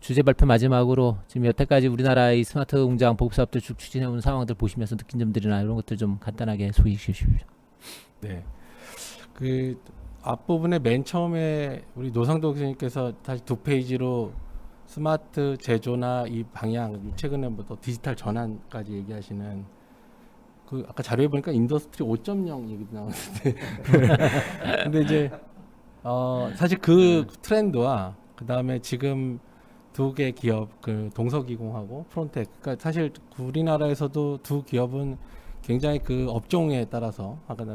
주제 발표 마지막으로 지금 여태까지 우리나라의 스마트 공장 보급 사업들 쭉 추진해온 상황들 보시면서 느낀 점들이나 이런 것들 좀 간단하게 소개해 주십시오. 네. 그 앞부분에 맨 처음에 우리 노상도 교수님께서 다시 2페이지로 스마트 제조나 이 방향, 최근에 뭐 또 디지털 전환까지 얘기하시는 그 아까 자료에 보니까 인더스트리 5.0 얘기도 나오는데 근데 이제 사실 그 트렌드와 그 다음에 지금 두 개 기업, 그 동서기공하고 프론텍, 그러니까 사실 우리나라에서도 두 기업은 굉장히 그 업종에 따라서 아까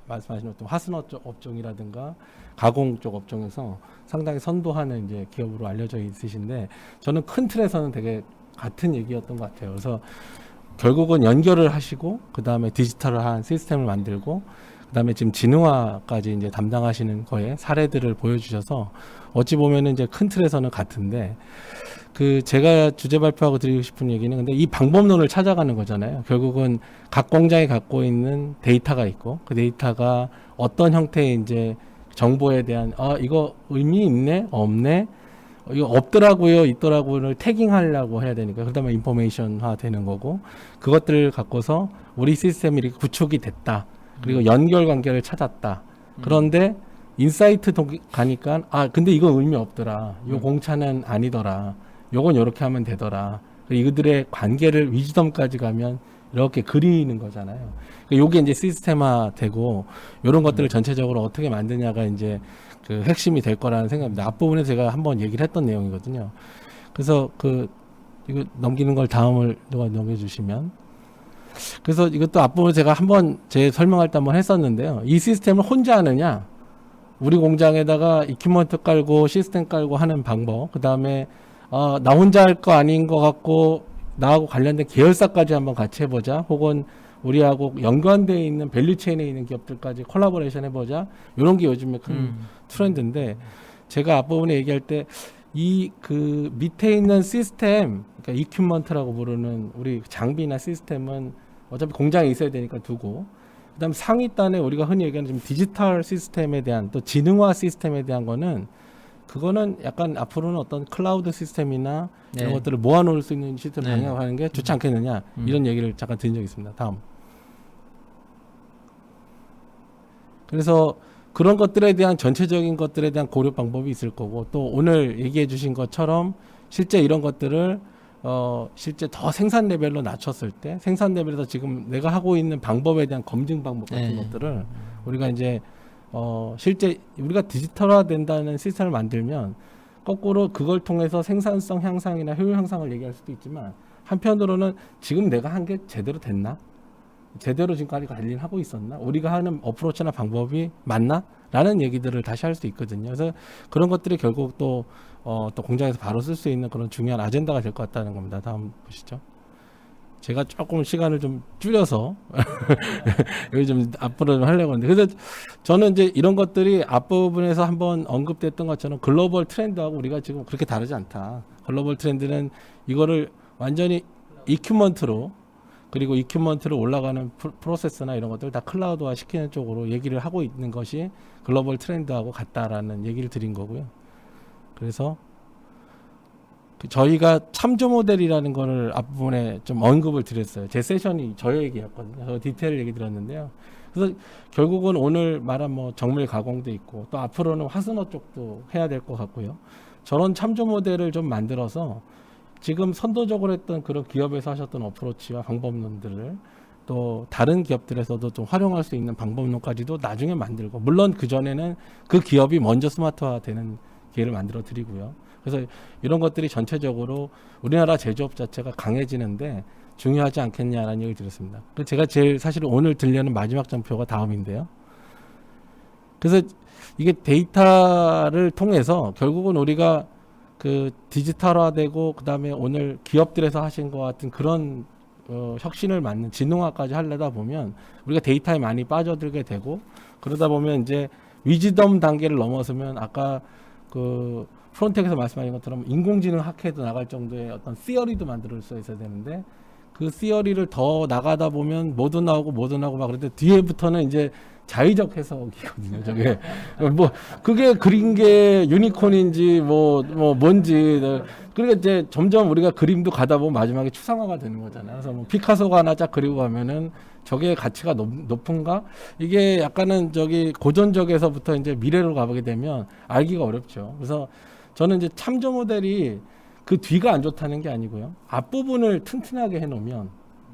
말씀하신 어떤 화순어 쪽 업종이라든가 가공 쪽 업종에서 상당히 선도하는 이제 기업으로 알려져 있으신데, 저는 큰 틀에서는 되게 같은 얘기였던 것 같아요. 그래서 결국은 연결을 하시고 그 다음에 디지털한 시스템을 만들고 그 다음에 지금 지능화까지 이제 담당하시는 거에 사례들을 보여주셔서 어찌 보면은 이제 큰 틀에서는 같은데, 그 제가 주제 발표하고 드리고 싶은 얘기는 근데 이 방법론을 찾아가는 거잖아요. 결국은 각 공장이 갖고 있는 데이터가 있고 그 데이터가 어떤 형태의 이제 정보에 대한 이거 의미 있네 없네 이거 없더라고요 있더라고요를 태깅하려고 해야 되니까 그다음에 인포메이션화 되는 거고, 그것들을 갖고서 우리 시스템이 이렇게 구축이 됐다. 그리고 연결 관계를 찾았다. 그런데 인사이트 가니까 근데 이건 의미 없더라. 요 공차는 아니더라. 요건 요렇게 하면 되더라. 이들의 관계를 위즈덤까지 가면 이렇게 그리는 거잖아요. 요게 이제 시스템화 되고 요런 것들을 전체적으로 어떻게 만드냐가 이제 그 핵심이 될 거라는 생각입니다. 앞부분에 제가 한번 얘기를 했던 내용이거든요. 그래서 이거 넘기는 걸 다음을 누가 넘겨주시면, 그래서 이것도 앞부분에 제가 한번 제 설명할 때 한번 했었는데요. 이 시스템을 혼자 하느냐, 우리 공장에다가 이퀴먼트 깔고 시스템 깔고 하는 방법, 그 다음에 나 혼자 할 거 아닌 것 같고 나하고 관련된 계열사까지 한번 같이 해보자, 혹은 우리하고 연관되어 있는 밸류체인에 있는 기업들까지 콜라보레이션 해보자, 이런 게 요즘에 큰 트렌드인데, 제가 앞부분에 얘기할 때 이 그 밑에 있는 시스템, 그러니까 이퀴먼트라고 부르는 우리 장비나 시스템은 어차피 공장에 있어야 되니까 두고, 그다음 상위단에 우리가 흔히 얘기하는 지금 디지털 시스템에 대한 또 지능화 시스템에 대한 거는 그거는 약간 앞으로는 어떤 클라우드 시스템이나 이런 것들을 모아놓을 수 있는 시스템 방향하는 게 좋지 않겠느냐, 이런 얘기를 잠깐 드린 적이 있습니다. 다음. 그래서 그런 것들에 대한 전체적인 것들에 대한 고려 방법이 있을 거고, 또 오늘 얘기해 주신 것처럼 실제 이런 것들을 실제 더 생산 레벨로 낮췄을 때, 생산 레벨에서 지금 내가 하고 있는 방법에 대한 검증 방법 같은 것들을 우리가 이제 실제 우리가 디지털화 된다는 시스템을 만들면 거꾸로 그걸 통해서 생산성 향상이나 효율 향상을 얘기할 수도 있지만, 한편으로는 지금 내가 한 게 제대로 됐나? 제대로 지금까지 관리를 하고 있었나? 우리가 하는 어프로치나 방법이 맞나? 라는 얘기들을 다시 할 수 있거든요. 그래서 그런 것들이 결국 또 공장에서 바로 쓸 수 있는 그런 중요한 아젠다가 될 것 같다는 겁니다. 다음 보시죠. 제가 조금 시간을 좀 줄여서 여기 좀 앞으로 좀 하려고 하는데, 그래서 저는 이제 이런 것들이 앞부분에서 한번 언급됐던 것처럼 글로벌 트렌드하고 우리가 지금 그렇게 다르지 않다. 글로벌 트렌드는 이거를 완전히 이퀴먼트로, 그리고 이퀴먼트로 올라가는 프로세스나 이런 것들 다 클라우드화 시키는 쪽으로 얘기를 하고 있는 것이 글로벌 트렌드하고 같다라는 얘기를 드린 거고요. 그래서 저희가 참조 모델이라는 거를 앞부분에 좀 언급을 드렸어요. 제 세션이 저 얘기였거든요. 저 디테일 얘기 드렸는데요. 그래서 결국은 오늘 말한 뭐 정밀 가공도 있고, 또 앞으로는 화순어 쪽도 해야 될 것 같고요. 저런 참조 모델을 좀 만들어서 지금 선도적으로 했던 그런 기업에서 하셨던 어프로치와 방법론들을 또 다른 기업들에서도 좀 활용할 수 있는 방법론까지도 나중에 만들고, 물론 그전에는 그 기업이 먼저 스마트화 되는 기회를 만들어 드리고요. 그래서 이런 것들이 전체적으로 우리나라 제조업 자체가 강해지는데 중요하지 않겠냐라는 얘기를 드렸습니다. 제가 제일 사실 오늘 들려는 마지막 장표가 다음인데요. 그래서 이게 데이터를 통해서 결국은 우리가 그 디지털화되고 그다음에 오늘 기업들에서 하신 것 같은 그런 혁신을 맞는 진흥화까지 하려다 보면 우리가 데이터에 많이 빠져들게 되고 그러다 보면 이제 위즈덤 단계를 넘어서면 아까 그 프론텍에서 말씀하신 것처럼 인공지능 학회도 나갈 정도의 어떤 시어리도 만들 수 있어야 되는데 그 시어리를 더 나가다 보면 뭐도 나오고 막 그런데 뒤에부터는 이제 자의적 해석이거든요. 저게 뭐 그게 그린 게 유니콘인지 뭐 뭔지 그러니까 이제 점점 우리가 그림도 가다 보면 마지막에 추상화가 되는 거잖아요. 그래서 뭐 피카소가 하나 쫙 그리고 가면은 저게 가치가 높은가? 이게 약간은 저기 고전적에서부터 이제 미래로 가보게 되면 알기가 어렵죠. 그래서 저는 이제 참조 모델이 그 뒤가 안 좋다는 게 아니고요. 앞부분을 튼튼하게 해놓으면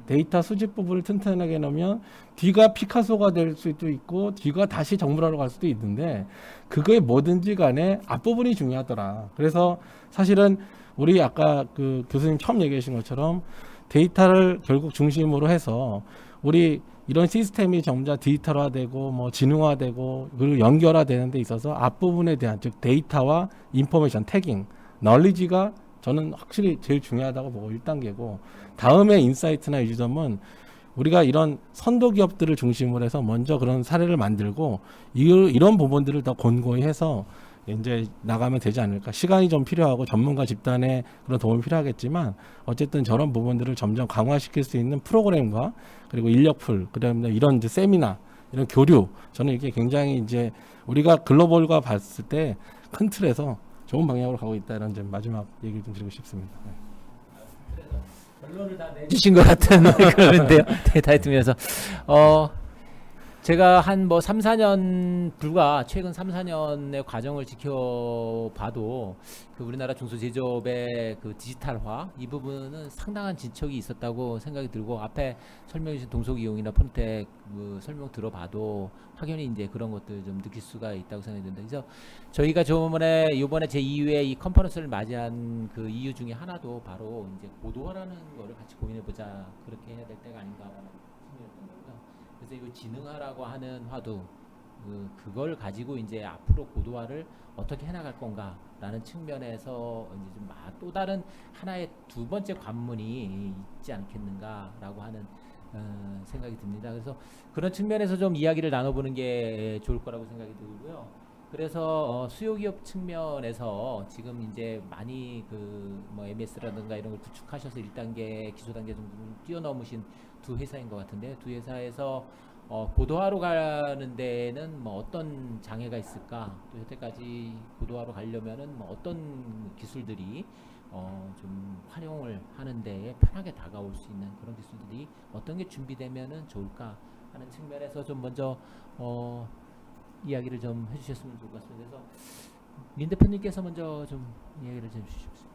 데이터 수집 부분을 튼튼하게 해놓으면 뒤가 피카소가 될 수도 있고 뒤가 다시 정물화로 갈 수도 있는데 그거에 뭐든지 간에 앞부분이 중요하더라. 그래서 사실은 우리 아까 그 교수님 처음 얘기하신 것처럼 데이터를 결국 중심으로 해서 우리 이런 시스템이 점차 디지털화되고 뭐 지능화되고 그리고 연결화되는 데 있어서 앞부분에 대한 즉 데이터와 인포메이션 태깅, 널리지가 저는 확실히 제일 중요하다고 보고 1단계고 다음에 인사이트나 유지점은 우리가 이런 선도 기업들을 중심으로 해서 먼저 그런 사례를 만들고 이런 부분들을 더 권고히 해서 이제 나가면 되지 않을까. 시간이 좀 필요하고 전문가 집단의 그런 도움이 필요하겠지만 어쨌든 저런 부분들을 점점 강화시킬 수 있는 프로그램과 그리고 인력풀, 그다음에 이런 이제 세미나, 이런 교류, 저는 이게 굉장히 이제 우리가 글로벌과 봤을 때 큰 틀에서 좋은 방향으로 가고 있다. 이런 점 마지막 얘기를 좀 드리고 싶습니다. 네. 결론을 다 내주신 것 같은 그런데요. 데이터에서 제가 한 뭐 3, 4년 불과 최근 3, 4년의 과정을 지켜봐도 그 우리나라 중소제조업의 그 디지털화 이 부분은 상당한 진척이 있었다고 생각이 들고 앞에 설명해 주신 동속이용이나 폰텍 그 설명 들어봐도 확연히 이제 그런 것들 좀 느낄 수가 있다고 생각이 듭니다. 그래서 저희가 이번에 제 2회의 이 컨퍼런스를 맞이한 그 이유 중에 하나도 바로 이제 고도화라는 거를 같이 고민해 보자 그렇게 해야 될 때가 아닌가 생각했던 거고요. 그래서 이 진흥화라고 하는 화두 그걸 가지고 이제 앞으로 고도화를 어떻게 해나갈 건가라는 측면에서 이제 좀 또 다른 하나의 두 번째 관문이 있지 않겠는가라고 하는 생각이 듭니다. 그래서 그런 측면에서 좀 이야기를 나눠보는 게 좋을 거라고 생각이 들고요. 그래서 수요기업 측면에서 지금 이제 많이 그 뭐 MS라든가 이런 걸 구축하셔서 1단계, 기초단계 정도를 뛰어넘으신 두 회사인 것 같은데 두 회사에서 고도화로 가는 데는 뭐 어떤 장애가 있을까? 또 여태까지 고도화로 가려면은 뭐 어떤 기술들이 좀 활용을 하는 데에 편하게 다가올 수 있는 그런 기술들이 어떤 게 준비되면은 좋을까 하는 측면에서 좀 먼저 이야기를 좀 해주셨으면 좋을 것 같습니다. 그래서 민 대표님께서 먼저 좀 이야기를 좀 주십시오.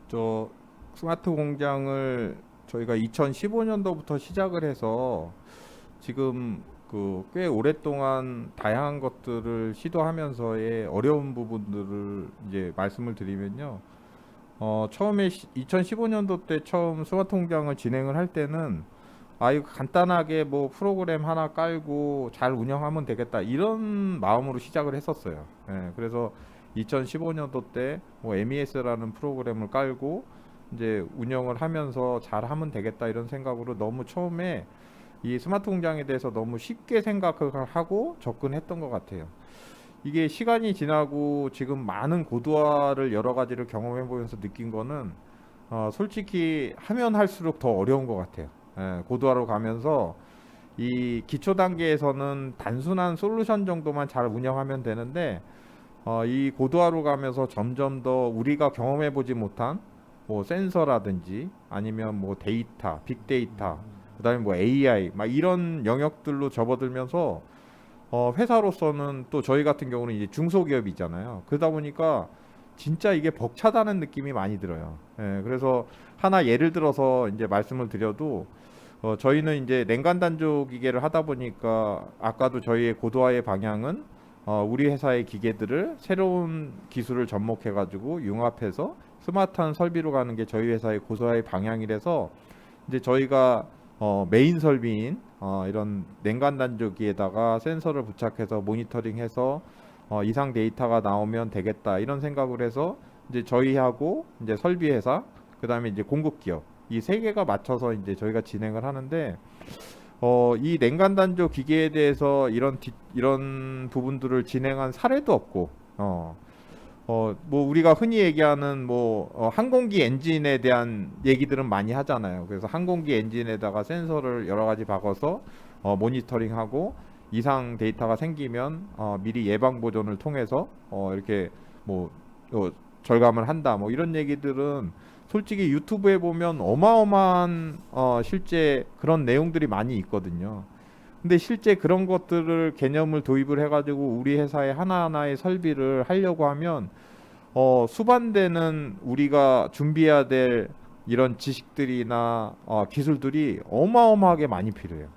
저 스마트 공장을 저희가 2015년도부터 시작을 해서 지금 그 꽤 오랫동안 다양한 것들을 시도하면서의 어려운 부분들을 이제 말씀을 드리면요. 처음에 2015년도 때 처음 스마트 공장을 진행을 할 때는 이거 간단하게 뭐 프로그램 하나 깔고 잘 운영하면 되겠다 이런 마음으로 시작을 했었어요. 그래서 2015년도 때 뭐 MES라는 프로그램을 깔고 이제 운영을 하면서 잘 하면 되겠다 이런 생각으로 너무 처음에 이 스마트 공장에 대해서 너무 쉽게 생각을 하고 접근했던 것 같아요. 이게 시간이 지나고 지금 많은 고도화를 여러 가지를 경험해 보면서 느낀 거는 솔직히 하면 할수록 더 어려운 것 같아요. 고도화로 가면서 이 기초 단계에서는 단순한 솔루션 정도만 잘 운영하면 되는데 이 고도화로 가면서 점점 더 우리가 경험해 보지 못한 뭐 센서라든지 아니면 뭐 데이터, 빅데이터, 그다음에 뭐 AI 막 이런 영역들로 접어들면서 회사로서는 또 저희 같은 경우는 이제 중소기업이잖아요. 그러다 보니까 진짜 이게 벅차다는 느낌이 많이 들어요. 그래서 하나 예를 들어서 이제 말씀을 드려도 저희는 이제 냉간 단조 기계를 하다 보니까 아까도 저희의 고도화의 방향은 우리 회사의 기계들을 새로운 기술을 접목해 가지고 융합해서 스마트한 설비로 가는 게 저희 회사의 고도화의 방향이라서 이제 저희가 메인 설비인 이런 냉간 단조기에다가 센서를 부착해서 모니터링해서 이상 데이터가 나오면 되겠다 이런 생각을 해서 이제 저희하고 이제 설비 회사 그다음에 이제 공급 기업 이 세 개가 맞춰서 이제 저희가 진행을 하는데 이 냉간 단조 기계에 대해서 이런 부분들을 진행한 사례도 없고 뭐 우리가 흔히 얘기하는 뭐 항공기 엔진에 대한 얘기들은 많이 하잖아요. 그래서 항공기 엔진에다가 센서를 여러 가지 박아서 모니터링하고 이상 데이터가 생기면 미리 예방 보존을 통해서 이렇게 뭐 절감을 한다. 뭐 이런 얘기들은 솔직히 유튜브에 보면 어마어마한 실제 그런 내용들이 많이 있거든요. 근데 실제 그런 것들을 개념을 도입을 해가지고 우리 회사의 하나하나의 설비를 하려고 하면 수반되는 우리가 준비해야 될 이런 지식들이나 기술들이 어마어마하게 많이 필요해요.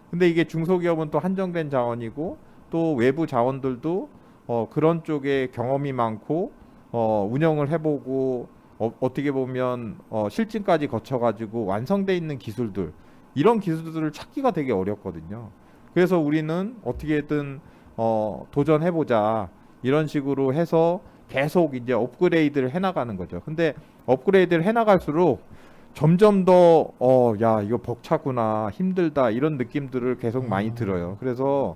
근데 이게 중소기업은 또 한정된 자원이고 또 외부 자원들도 그런 쪽에 경험이 많고 운영을 해보고 어떻게 보면 실증까지 거쳐가지고 완성돼 있는 기술들 이런 기술들을 찾기가 되게 어렵거든요. 그래서 우리는 어떻게든 도전해보자 이런 식으로 해서 계속 이제 업그레이드를 해나가는 거죠. 근데 업그레이드를 해나갈수록 점점 더 야 이거 벅차구나 힘들다 이런 느낌들을 계속 많이 들어요. 그래서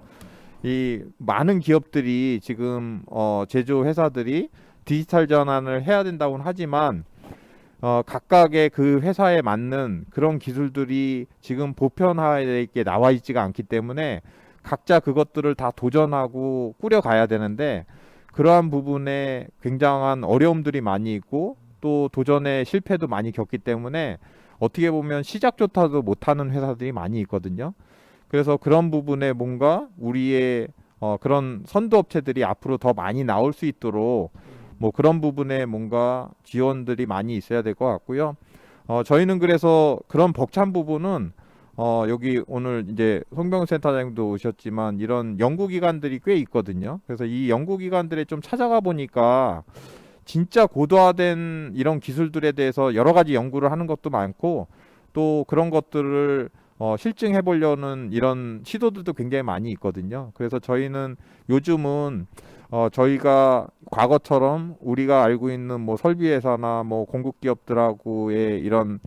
이 많은 기업들이 지금 제조 회사들이 디지털 전환을 해야 된다고는 하지만 각각의 그 회사에 맞는 그런 기술들이 지금 보편화되어 있게 나와 있지가 않기 때문에 각자 그것들을 다 도전하고 꾸려가야 되는데 그러한 부분에 굉장한 어려움들이 많이 있고 또 도전의 실패도 많이 겪기 때문에 어떻게 보면 시작조차도 못하는 회사들이 많이 있거든요. 그래서 그런 부분에 뭔가 우리의 그런 선도업체들이 앞으로 더 많이 나올 수 있도록 뭐 그런 부분에 뭔가 지원들이 많이 있어야 될 것 같고요. 저희는 그래서 그런 벅찬 부분은 여기 오늘 이제 송병 센터장님도 오셨지만 이런 연구기관들이 꽤 있거든요. 그래서 이 연구기관들에 좀 찾아가 보니까 진짜 고도화된 이런 기술들에 대해서 여러 가지 연구를 하는 것도 많고 또 그런 것들을 실증해 보려는 이런 시도들도 굉장히 많이 있거든요. 그래서 저희는 요즘은 저희가 과거처럼 우리가 알고 있는 뭐 설비회사나 뭐 공급기업들하고의 이런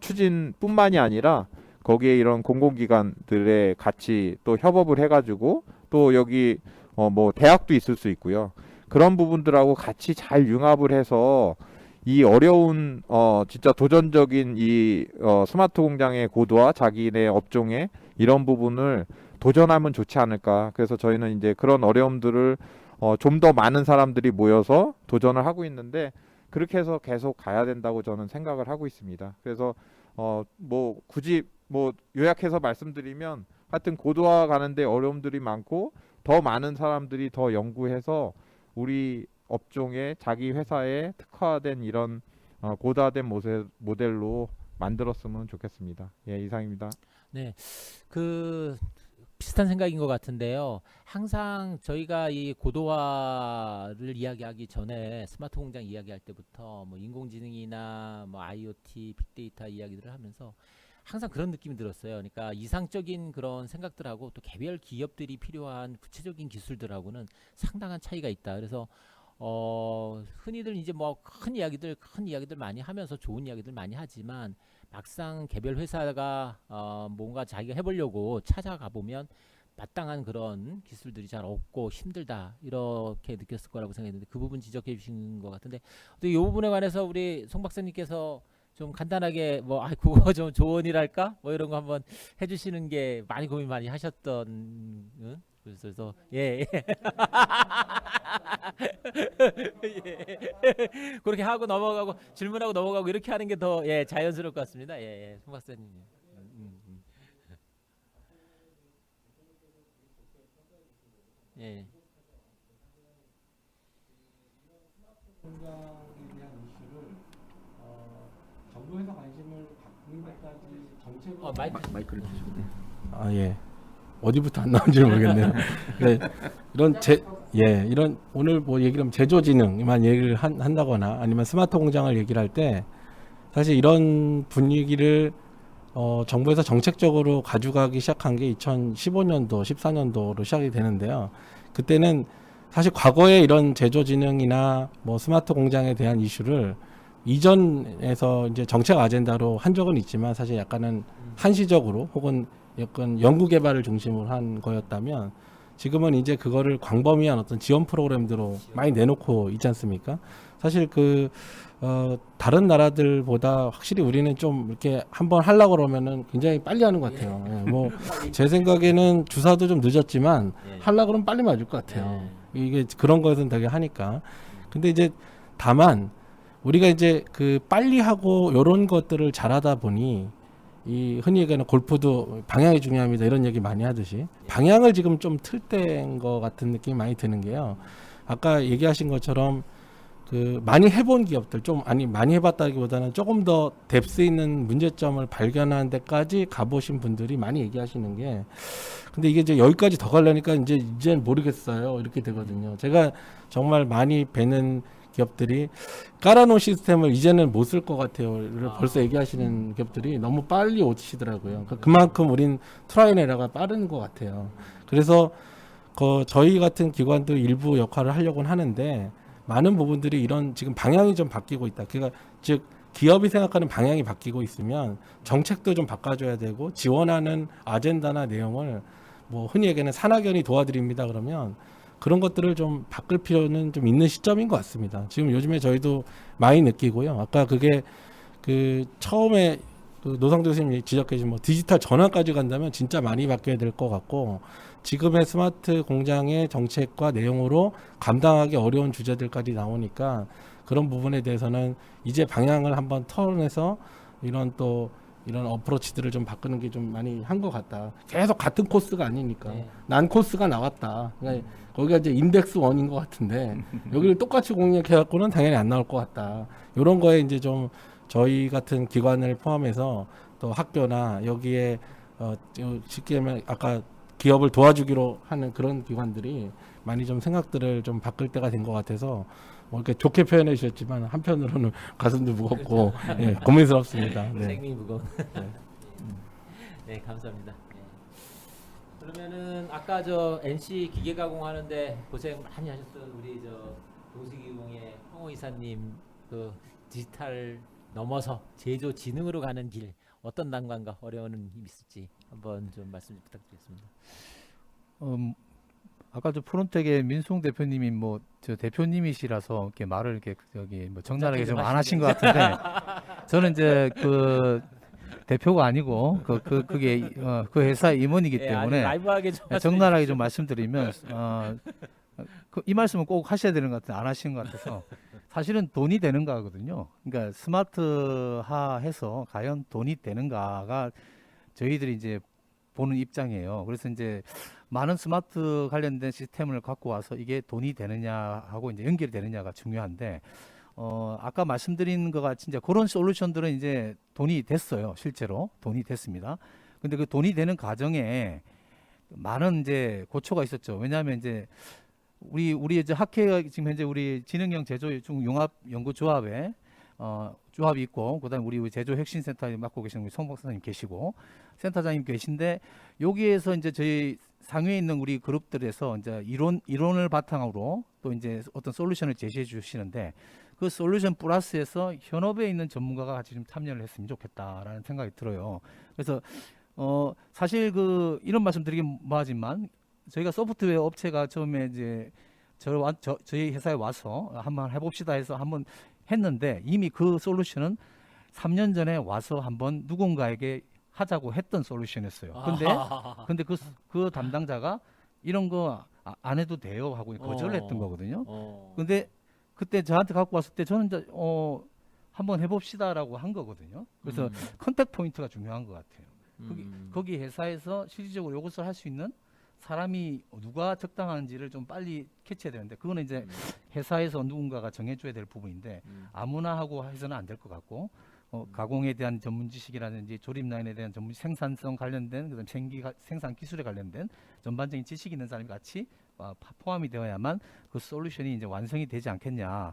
추진뿐만이 아니라 거기에 이런 공공기관들에 같이 또 협업을 해가지고 또 여기 뭐 대학도 있을 수 있고요. 그런 부분들하고 같이 잘 융합을 해서 이 어려운 진짜 도전적인 이 스마트 공장의 고도화 자기네 업종의 이런 부분을 도전하면 좋지 않을까. 그래서 저희는 이제 그런 어려움들을 좀 더 많은 사람들이 모여서 도전을 하고 있는데 그렇게 해서 계속 가야 된다고 저는 생각을 하고 있습니다. 그래서 뭐 굳이 뭐 요약해서 말씀드리면 하여튼 고도화 가는데 어려움들이 많고 더 많은 사람들이 더 연구해서 우리 업종에 자기 회사에 특화된 이런 고도화된 모델로 만들었으면 좋겠습니다. 예, 이상입니다. 네, 그 비슷한 생각인 것 같은데요. 항상 저희가 이 고도화를 이야기하기 전에 스마트 공장 이야기할 때부터 뭐 인공지능이나 뭐 IoT, 빅데이터 이야기들을 하면서 항상 그런 느낌이 들었어요. 그러니까 이상적인 그런 생각들하고 또 개별 기업들이 필요한 구체적인 기술들하고는 상당한 차이가 있다. 그래서 흔히들 이제 뭐 큰 이야기들 많이 하면서 좋은 이야기들 많이 하지만 막상 개별 회사가 뭔가 자기가 해보려고 찾아가 보면 마땅한 그런 기술들이 잘 없고 힘들다 이렇게 느꼈을 거라고 생각했는데 그 부분 지적해 주신 것 같은데 또 이 부분에 관해서 우리 송 박사님께서 좀 간단하게 뭐 그거 좀 조언이랄까 뭐 이런 거 한번 해주시는 게 많이 고민 많이 하셨던 그래서 예. 예. 그렇게 하고 넘어가고 질문하고 넘어가고 이렇게 하는 게 더 자연스러울 것 같습니다. 예, 송 박사님. 예. 공장에 대한 이슈를 정부에서 관심을 갖는 것까지 정책으로 마이크를 주시면 예. 어디부터 안 나온지 모르겠네요. 네, 이런 오늘 뭐 얘기를 하면 제조진흥만 얘기를 한다거나 아니면 스마트 공장을 얘기를 할 때 사실 이런 분위기를 정부에서 정책적으로 가져가기 시작한 게 2015년도, 14년도로 시작이 되는데요. 그때는 사실 과거에 이런 제조진흥이나 뭐 스마트 공장에 대한 이슈를 이전에서 이제 정책 아젠다로 한 적은 있지만 사실 약간은 한시적으로 혹은 약간 연구개발을 중심으로 한 거였다면 지금은 이제 그거를 광범위한 어떤 지원 프로그램들로 많이 내놓고 있지 않습니까? 사실 다른 나라들보다 확실히 우리는 좀 이렇게 한번 하려고 그러면은 굉장히 빨리 하는 것 같아요. 예, 뭐 제 생각에는 주사도 좀 늦었지만 하려고 그러면 빨리 맞을 것 같아요. 이게 그런 것은 되게 하니까. 근데 이제 다만 우리가 이제 빨리 하고 요런 것들을 잘하다 보니 이 흔히 얘기하는 골프도 방향이 중요합니다. 이런 얘기 많이 하듯이 방향을 지금 좀 틀 때인 것 같은 느낌이 많이 드는 게요. 아까 얘기하신 것처럼 많이 해본 기업들 많이 해봤다기보다는 조금 더 뎁스 있는 문제점을 발견하는 데까지 가보신 분들이 많이 얘기하시는 게 근데 이게 이제 여기까지 더 가려니까 이제는 모르겠어요 이렇게 되거든요. 제가 정말 많이 뵈는 기업들이 깔아놓은 시스템을 이제는 못 쓸 것 같아요.를 벌써 얘기하시는 기업들이 너무 빨리 오시더라고요. 그만큼 우린 트라이 에러가 빠른 것 같아요. 그래서 저희 같은 기관도 일부 역할을 하려고는 하는데 많은 부분들이 이런 지금 방향이 좀 바뀌고 있다. 그러니까 즉 기업이 생각하는 방향이 바뀌고 있으면 정책도 좀 바꿔줘야 되고 지원하는 아젠다나 내용을 뭐 흔히 얘기하는 산학연이 도와드립니다. 그러면 그런 것들을 좀 바꿀 필요는 좀 있는 시점인 것 같습니다. 지금 요즘에 저희도 많이 느끼고요. 아까 그게 처음에 노상도 교수님이 지적해 주신 뭐 디지털 전환까지 간다면 진짜 많이 바뀌어야 될 것 같고 지금의 스마트 공장의 정책과 내용으로 감당하기 어려운 주제들까지 나오니까 그런 부분에 대해서는 이제 방향을 한번 털어내서 이런 어프로치들을 좀 바꾸는 게 좀 많이 한 것 같다. 계속 같은 코스가 아니니까 난 코스가 나왔다. 그러니까 거기가 이제 인덱스 1인 것 같은데 여기를 똑같이 공략해갖고는 당연히 안 나올 것 같다. 이런 거에 이제 좀 저희 같은 기관을 포함해서 또 학교나 여기에 쉽게 말하면 아까 기업을 도와주기로 하는 그런 기관들이 많이 좀 생각들을 좀 바꿀 때가 된 것 같아서 뭐 이렇게 좋게 표현해 주셨지만 한편으로는 가슴도 무겁고 예, 고민스럽습니다. 네. 생명이 무거운. 네, 감사합니다. 네. 그러면은 아까 NC 기계 가공하는데 고생 많이 하셨던 우리 동식이공의 홍호 이사님 디지털 넘어서 제조 지능으로 가는 길 어떤 난관과 어려움이 있을지 한번 좀 말씀 부탁드리겠습니다. 아까 프론텍의 민송 대표님이 대표님이시라서 이렇게 말을 이렇게 적나라하게 좀 안 하신 것 같은데 저는 이제 대표가 아니고 그게 그 회사의 임원이기 때문에 라이브하게 적나라하게 좀 말씀드리면 이 말씀은 꼭 하셔야 되는 것 같은데 안 하신 것 같아서 사실은 돈이 되는가거든요. 그러니까 스마트화해서 과연 돈이 되는가가 저희들이 이제 보는 입장이에요. 그래서 이제 많은 스마트 관련된 시스템을 갖고 와서 이게 돈이 되느냐하고 이제 연결이 되느냐가 중요한데 아까 말씀드린 것 같이 이제 그런 솔루션들은 이제 돈이 됐어요. 실제로 돈이 됐습니다. 근데 그 돈이 되는 과정에 많은 이제 고초가 있었죠. 왜냐하면 이제 우리 이제 학회가 지금 현재 우리 지능형 제조 융합 연구조합에 조합이 있고 그다음에 우리 제조 혁신센터에 맡고 계시는 우리 송 박사님 계시고 센터장님 계신데 여기에서 이제 저희 상위에 있는 우리 그룹들에서 이제 이론을 바탕으로 또 이제 어떤 솔루션을 제시해 주시는데 그 솔루션 플러스에서 현업에 있는 전문가가 같이 좀 참여를 했으면 좋겠다라는 생각이 들어요. 그래서 사실 이런 말씀 드리긴 뭐하지만 저희가 소프트웨어 업체가 처음에 이제 저희 회사에 와서 한번 해봅시다 해서 한번 했는데 이미 그 솔루션은 3년 전에 와서 한번 누군가에게 하자고 했던 솔루션이었어요. 근데 그 담당자가 이런 거 안 해도 돼요 하고 거절을 했던 거거든요. 근데 그때 저한테 갖고 왔을 때 저는 이제 한번 해봅시다라고 한 거거든요. 그래서 컨택 포인트가 중요한 것 같아요. 거기 회사에서 실질적으로 이것을 할 수 있는 사람이 누가 적당한지를 좀 빨리 캐치해야 되는데 그거는 이제 회사에서 누군가가 정해줘야 될 부분인데 아무나 하고 해서는 안 될 것 같고 가공에 대한 전문 지식이라든지 조립 라인에 대한 전문 생산성 관련된 그다음 생산 기술에 관련된 전반적인 지식이 있는 사람이 같이 포함이 되어야만 그 솔루션이 이제 완성이 되지 않겠냐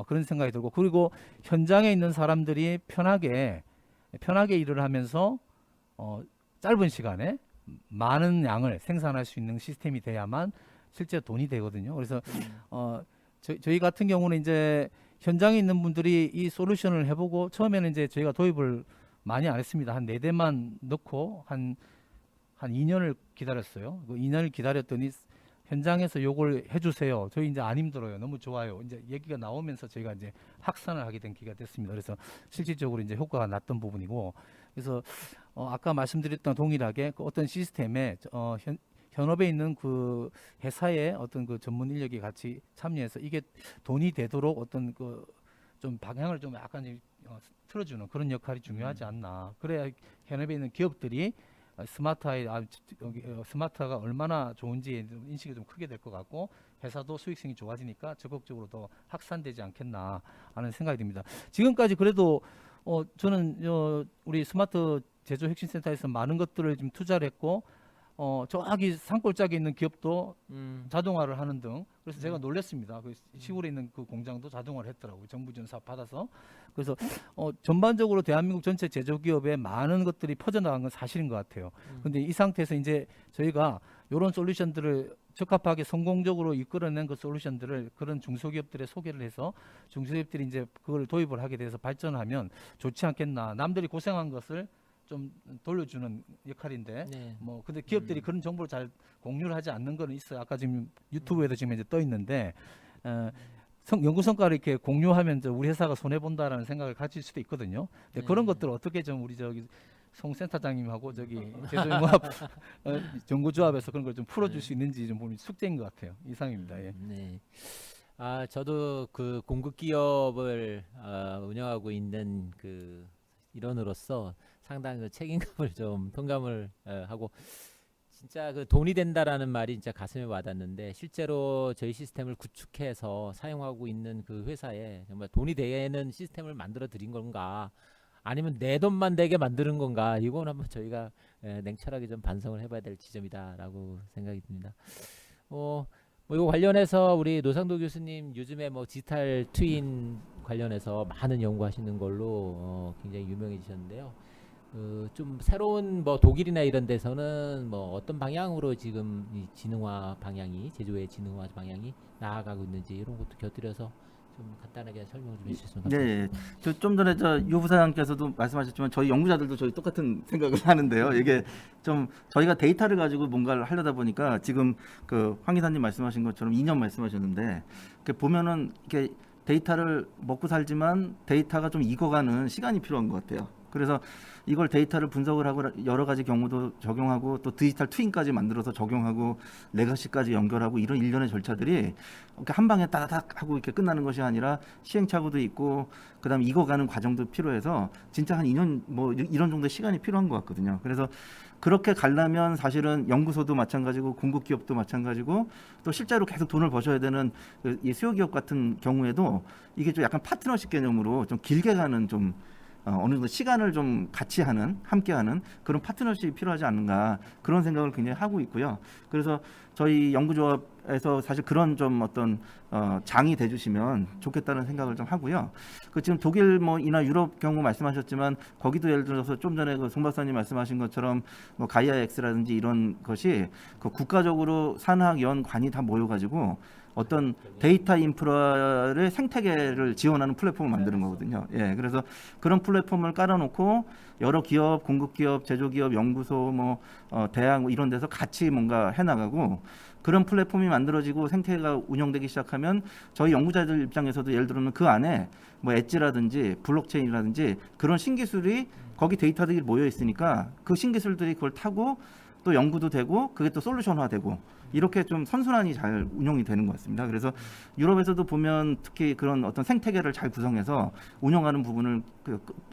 그런 생각이 들고 그리고 현장에 있는 사람들이 편하게 편하게 일을 하면서 짧은 시간에 많은 양을 생산할 수 있는 시스템이 돼야만 실제 돈이 되거든요. 그래서 저희 같은 경우는 이제 현장에 있는 분들이 이 솔루션을 해보고 처음에는 이제 저희가 도입을 많이 안 했습니다. 한 4대만 넣고 한 2년을 기다렸어요. 그 2년을 기다렸더니 현장에서 요걸 해주세요. 저희 이제 안 힘들어요. 너무 좋아요. 이제 얘기가 나오면서 저희가 이제 확산을 하게 된 기가 됐습니다. 그래서 실질적으로 이제 효과가 났던 부분이고, 그래서 아까 말씀드렸던 동일하게 그 어떤 시스템에 현업에 있는 그 회사의 어떤 그 전문 인력이 같이 참여해서 이게 돈이 되도록 어떤 그 좀 방향을 좀 약간 틀어주는 그런 역할이 중요하지 않나. 그래야 현업에 있는 기업들이 스마트가 얼마나 좋은지 인식이 좀 크게 될 것 같고, 회사도 수익성이 좋아지니까 적극적으로 더 확산되지 않겠나 하는 생각이 듭니다. 지금까지 그래도 저는 우리 스마트 제조 혁신센터에서 많은 것들을 좀 투자를 했고, 저기 산골짜기에 있는 기업도 자동화를 하는 등, 그래서 제가 놀랐습니다. 그 시골에 있는 그 공장도 자동화를 했더라고요. 정부 지원 사업 받아서. 그래서 전반적으로 대한민국 전체 제조기업에 많은 것들이 퍼져나간 건 사실인 것 같아요. 근데 이 상태에서 이제 저희가 이런 솔루션들을 적합하게 성공적으로 이끌어낸 그 솔루션들을 그런 중소기업들에 소개를 해서 중소기업들이 이제 그걸 도입을 하게 돼서 발전하면 좋지 않겠나. 남들이 고생한 것을 좀 돌려주는 역할인데, 네. 뭐 근데 기업들이 그런 정보를 잘 공유를 하지 않는 거는 있어요. 아까 지금 유튜브에도 지금 이제 떠 있는데, 연구 성과를 이렇게 공유하면 우리 회사가 손해 본다라는 생각을 가질 수도 있거든요. 근데 그런 것들을 어떻게 좀 우리 저기 송 센터장님하고 저기 제조융합 연구조합에서 그런 걸 좀 풀어줄 수 있는지 좀 보면 숙제인 것 같아요. 이상입니다. 예. 네. 저도 그 공급 기업을 운영하고 있는 그 일원으로서 상당히 그 책임감을 좀 통감을 하고, 진짜 그 돈이 된다라는 말이 진짜 가슴에 와닿는데, 실제로 저희 시스템을 구축해서 사용하고 있는 그 회사에 정말 돈이 되는 시스템을 만들어 드린 건가, 아니면 내 돈만 되게 만드는 건가, 이건 한번 저희가 냉철하게 좀 반성을 해봐야 될 지점이다라고 생각이 듭니다. 뭐 이거 관련해서 우리 노상도 교수님 요즘에 뭐 디지털 트윈 관련해서 많은 연구하시는 걸로 굉장히 유명해지셨는데요. 좀 새로운 뭐 독일이나 이런 데서는 뭐 어떤 방향으로 지금 이 진흥화 방향이, 제조의 진흥화 방향이 나아가고 있는지 이런 것도 곁들여서 좀 간단하게 설명 좀 해주셨으면 네, 감사하겠습니다. 좀 전에 유 부사장께서도 말씀하셨지만 저희 연구자들도 저희 똑같은 생각을 하는데요. 이게 좀 저희가 데이터를 가지고 뭔가를 하려다 보니까 지금 그 황 기사님 말씀하신 것처럼 2년 말씀하셨는데, 보면은 이렇게 데이터를 먹고 살지만 데이터가 좀 익어가는 시간이 필요한 것 같아요. 그래서 이걸 데이터를 분석을 하고 여러 가지 경우도 적용하고 또 디지털 트윈까지 만들어서 적용하고 레거시까지 연결하고 이런 일련의 절차들이 이렇게 한 방에 따다닥 하고 이렇게 끝나는 것이 아니라 시행착오도 있고 그다음에 익어가는 과정도 필요해서 진짜 한 2년 뭐 이런 정도의 시간이 필요한 것 같거든요. 그래서 그렇게 가려면 사실은 연구소도 마찬가지고 공급 기업도 마찬가지고 또 실제로 계속 돈을 버셔야 되는 이 수요 기업 같은 경우에도 이게 좀 약간 파트너십 개념으로 좀 길게 가는 좀 어느 정도 시간을 좀 같이 하는, 함께 하는 그런 파트너십이 필요하지 않는가, 그런 생각을 굉장히 하고 있고요. 그래서 저희 연구조합에서 사실 그런 좀 어떤 장이 돼주시면 좋겠다는 생각을 좀 하고요. 그 지금 독일 뭐 이나 유럽 경우 말씀하셨지만 거기도 예를 들어서 좀 전에 그 송 박사님 말씀하신 것처럼 뭐 가이아 X라든지 이런 것이 그 국가적으로 산학연관이 다 모여가지고 어떤 데이터 인프라의 생태계를 지원하는 플랫폼을 만드는 거거든요. 예, 그래서 그런 플랫폼을 깔아놓고 여러 기업, 공급기업, 제조기업, 연구소, 뭐 대학 뭐 이런 데서 같이 뭔가 해나가고, 그런 플랫폼이 만들어지고 생태계가 운영되기 시작하면 저희 연구자들 입장에서도 예를 들면 그 안에 뭐 엣지라든지 블록체인이라든지 그런 신기술이 거기 데이터들이 모여 있으니까 그 신기술들이 그걸 타고 또 연구도 되고 그게 또 솔루션화되고 이렇게 좀 선순환이 잘 운영이 되는 것 같습니다. 그래서 유럽에서도 보면 특히 그런 어떤 생태계를 잘 구성해서 운영하는 부분을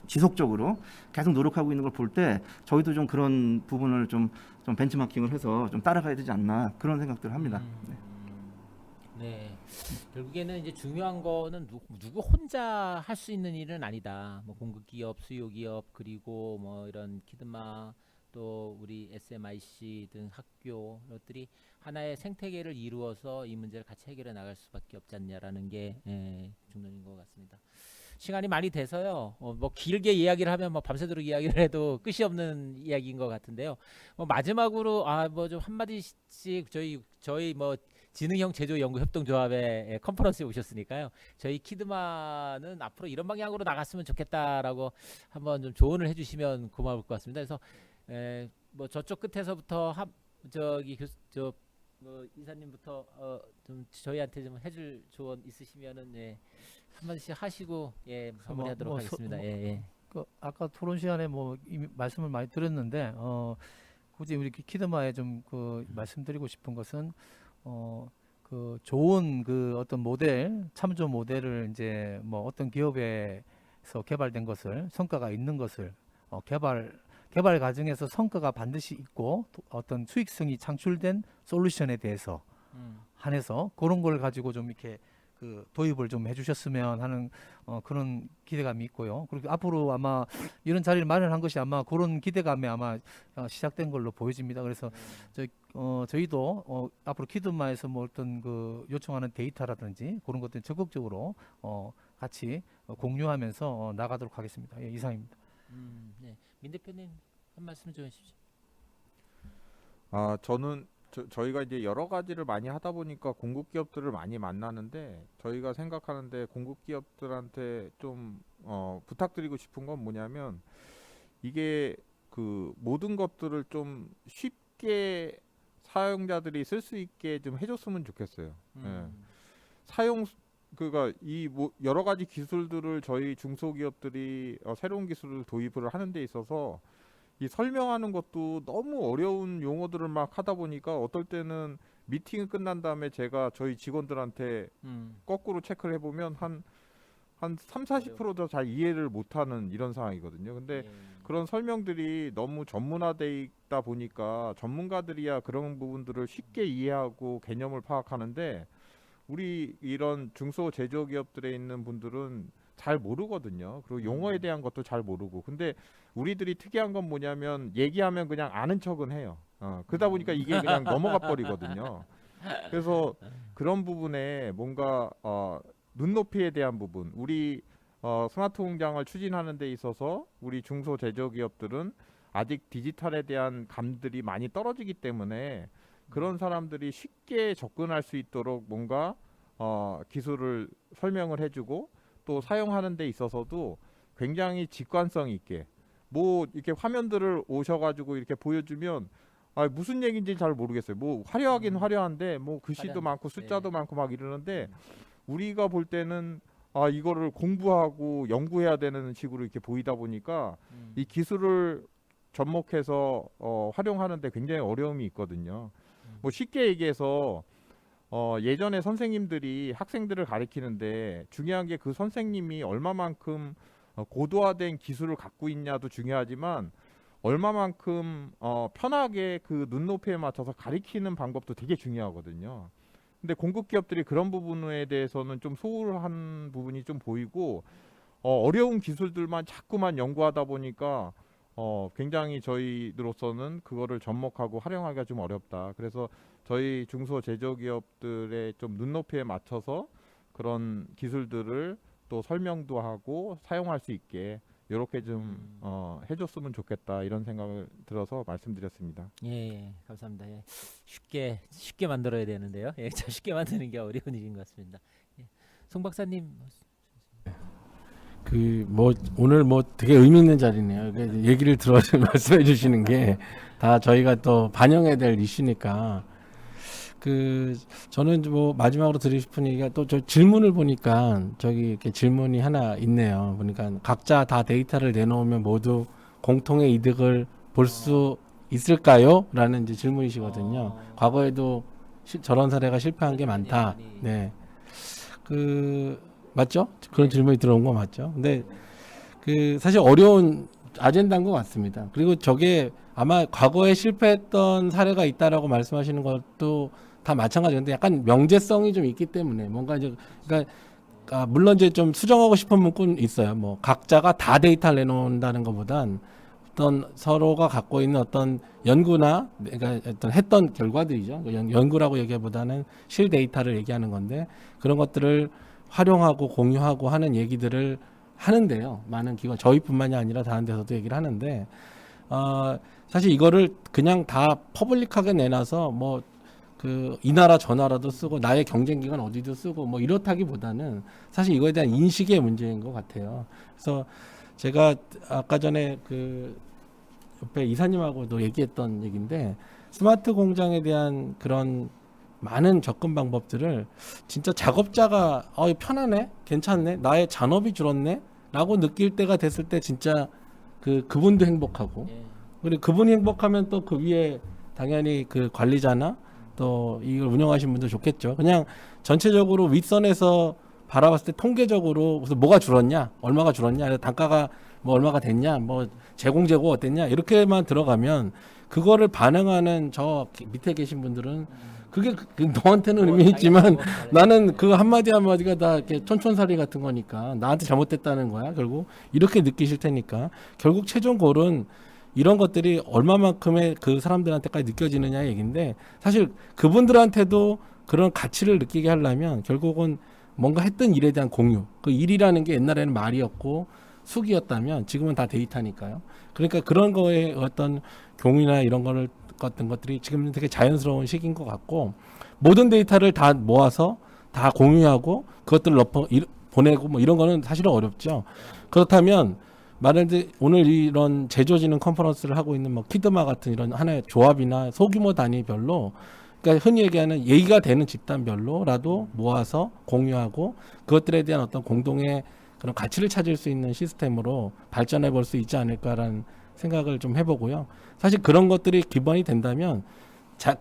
지속적으로 계속 노력하고 있는 걸 볼 때 저희도 좀 그런 부분을 좀 벤치마킹을 해서 좀 따라가야 되지 않나, 그런 생각들을 합니다. 네. 네. 결국에는 이제 중요한 거는 누구 혼자 할 수 있는 일은 아니다. 뭐 공급 기업, 수요 기업, 그리고 뭐 이런 키드마, 또 우리 SMIC 등 학교, 이것들이 하나의 생태계를 이루어서 이 문제를 같이 해결해 나갈 수밖에 없지 않냐라는 게 중론인 것 같습니다. 시간이 많이 돼서요. 뭐 길게 이야기를 하면 뭐 밤새도록 이야기를 해도 끝이 없는 이야기인 것 같은데요. 뭐 마지막으로 뭐 좀 한마디씩 저희 뭐 지능형 제조 연구 협동조합의 컨퍼런스에 오셨으니까요. 저희 키드마는 앞으로 이런 방향으로 나갔으면 좋겠다라고 한번 좀 조언을 해주시면 고마울 것 같습니다. 그래서 뭐 저쪽 끝에서부터 뭐 이사님부터 좀 저희한테 좀 해줄 조언 있으시면은 한마디씩 하시고 마무리하도록 뭐 하겠습니다. 그 아까 토론 시간에 뭐 이미 말씀을 많이 드렸는데 굳이 우리 키드마에 좀 그 말씀드리고 싶은 것은 그 좋은 그 어떤 모델 참조 모델을 이제 뭐 어떤 기업에서 개발된 것을 성과가 있는 것을 개발 과정에서 성과가 반드시 있고 어떤 수익성이 창출된 솔루션에 대해서 한해서 그런 걸 가지고 좀 이렇게 그 도입을 좀 해주셨으면 하는 그런 기대감이 있고요. 그리고 앞으로 아마 이런 자리를 마련한 것이 아마 그런 기대감에 아마 시작된 걸로 보여집니다. 그래서 저희도 앞으로 키드마에서 뭐 어떤 그 요청하는 데이터라든지 그런 것들 적극적으로 같이 공유하면서 나가도록 하겠습니다. 이상입니다. 민 대표님 한 말씀 좀 해주십시오. 저는 저희가 이제 여러 가지를 많이 하다 보니까 공급 기업들을 많이 만나는데 저희가 생각하는데 공급 기업들한테 좀 부탁드리고 싶은 건 뭐냐면 이게 그 모든 것들을 좀 쉽게 사용자들이 쓸 수 있게 좀 해줬으면 좋겠어요. 그가 이 뭐 여러 가지 기술들을 저희 중소기업들이 새로운 기술을 도입을 하는 데 있어서 이 설명하는 것도 너무 어려운 용어들을 막 하다 보니까 어떨 때는 미팅이 끝난 다음에 제가 저희 직원들한테 거꾸로 체크를 해보면 한 30-40%도 잘 이해를 못하는 이런 상황이거든요. 근데 그런 설명들이 너무 전문화돼 있다 보니까 전문가들이야 그런 부분들을 쉽게 이해하고 개념을 파악하는데 우리 이런 중소 제조기업들에 있는 분들은 잘 모르거든요. 그리고 용어에 대한 것도 잘 모르고. 근데 우리들이 특이한 건 뭐냐면 얘기하면 그냥 아는 척은 해요. 그러다 보니까 이게 그냥 넘어가 버리거든요. 그래서 그런 부분에 뭔가 눈높이에 대한 부분, 우리 스마트 공장을 추진하는 데 있어서 우리 중소 제조기업들은 아직 디지털에 대한 감들이 많이 떨어지기 때문에 그런 사람들이 쉽게 접근할 수 있도록 뭔가 기술을 설명을 해주고 또 사용하는 데 있어서도 굉장히 직관성 있게 뭐 이렇게 화면들을 오셔가지고 이렇게 보여주면 무슨 얘기인지 잘 모르겠어요. 뭐 화려하긴 화려한데 뭐 글씨도 많고 숫자도 많고 막 이러는데 우리가 볼 때는 이거를 공부하고 연구해야 되는 식으로 이렇게 보이다 보니까 이 기술을 접목해서 활용하는데 굉장히 어려움이 있거든요. 뭐 쉽게 얘기해서 예전에 선생님들이 학생들을 가르치는데 중요한 게 그 선생님이 얼마만큼 고도화된 기술을 갖고 있냐도 중요하지만 얼마만큼 편하게 그 눈높이에 맞춰서 가르치는 방법도 되게 중요하거든요. 근데 공급 기업들이 그런 부분에 대해서는 좀 소홀한 부분이 좀 보이고 어려운 기술들만 자꾸만 연구하다 보니까 굉장히 저희들로서는 그거를 접목하고 활용하기가 좀 어렵다. 그래서 저희 중소 제조기업들의 좀 눈높이에 맞춰서 그런 기술들을 또 설명도 하고 사용할 수 있게 이렇게 좀 해줬으면 좋겠다 이런 생각을 들어서 말씀드렸습니다. 감사합니다. 쉽게 만들어야 되는데요. 참 쉽게 만드는 게 어려운 일인 것 같습니다. 송 박사님. 그 뭐 오늘 뭐 되게 의미 있는 자리네요. 얘기를 들어서 말씀해 주시는 게 다 저희가 또 반영해야 될 이슈니까. 그 저는 뭐 마지막으로 드리고 싶은 얘기가 또 저 질문을 보니까 저기 이렇게 질문이 하나 있네요. 보니까 각자 다 데이터를 내놓으면 모두 공통의 이득을 볼 수 있을까요? 라는 이제 질문이시거든요. 과거에도 저런 사례가 실패한 게 많다. 네. 그 맞죠? 그런 질문이 들어온 거 맞죠? 근데 그 사실 어려운 아젠다인 것 같습니다. 그리고 저게 아마 과거에 실패했던 사례가 있다라고 말씀하시는 것도 다 마찬가지인데 약간 명제성이 좀 있기 때문에 뭔가 이제 그러니까 물론 이제 좀 수정하고 싶은 문구는 있어요. 뭐 각자가 다 데이터를 내놓는다는 것보단 어떤 서로가 갖고 있는 어떤 연구나 그러니까 어떤 했던 결과들이죠. 연구라고 얘기보다는 실 데이터를 얘기하는 건데 그런 것들을 활용하고 공유하고 하는 얘기들을 하는데요. 많은 기관, 저희뿐만이 아니라 다른 데서도 얘기를 하는데 사실 이거를 그냥 다 퍼블릭하게 내놔서 뭐 그 이 나라 저 나라도 쓰고 나의 경쟁 기관 어디도 쓰고 뭐 이렇다기보다는 사실 이거에 대한 인식의 문제인 것 같아요. 그래서 제가 아까 전에 그 옆에 이사님하고도 얘기했던 얘기인데 스마트 공장에 대한 그런 많은 접근 방법들을 진짜 작업자가 이거 편하네, 괜찮네, 나의 잔업이 줄었네 라고 느낄 때가 됐을 때 진짜 그분도 행복하고 예. 그리고 그분이 행복하면 또 그 위에 당연히 그 관리자나 또 이걸 운영하시는 분도 좋겠죠. 그냥 전체적으로 윗선에서 바라봤을 때 통계적으로 무슨 뭐가 줄었냐, 얼마가 줄었냐, 단가가 뭐 얼마가 됐냐, 뭐 제공 어땠냐 이렇게만 들어가면 그거를 반응하는 저 밑에 계신 분들은 그게 너한테는 의미 있지만 나는 그 한마디 한마디가 다 이렇게 촌촌살이 같은 거니까 나한테 잘못됐다는 거야. 결국 이렇게 느끼실 테니까 결국 최종 골은 이런 것들이 얼마만큼의 그 사람들한테까지 느껴지느냐 얘기인데 사실 그분들한테도 그런 가치를 느끼게 하려면 결국은 뭔가 했던 일에 대한 공유. 그 일이라는 게 옛날에는 말이었고 수기였다면 지금은 다 데이터니까요. 그러니까 그런 거에 어떤 공유나 이런 거를 같은 것들이 지금 되게 자연스러운 시기인 것 같고 모든 데이터를 다 모아서 다 공유하고 그것들을 보내고 뭐 이런 거는 사실은 어렵죠. 그렇다면 말하자면 오늘 이런 제조진흥 컨퍼런스를 하고 있는 뭐 키드마 같은 이런 하나의 조합이나 소규모 단위별로 그러니까 흔히 얘기하는 예의가 되는 집단별로라도 모아서 공유하고 그것들에 대한 어떤 공동의 그런 가치를 찾을 수 있는 시스템으로 발전해 볼 수 있지 않을까라는 생각을 좀 해보고요. 사실 그런 것들이 기반이 된다면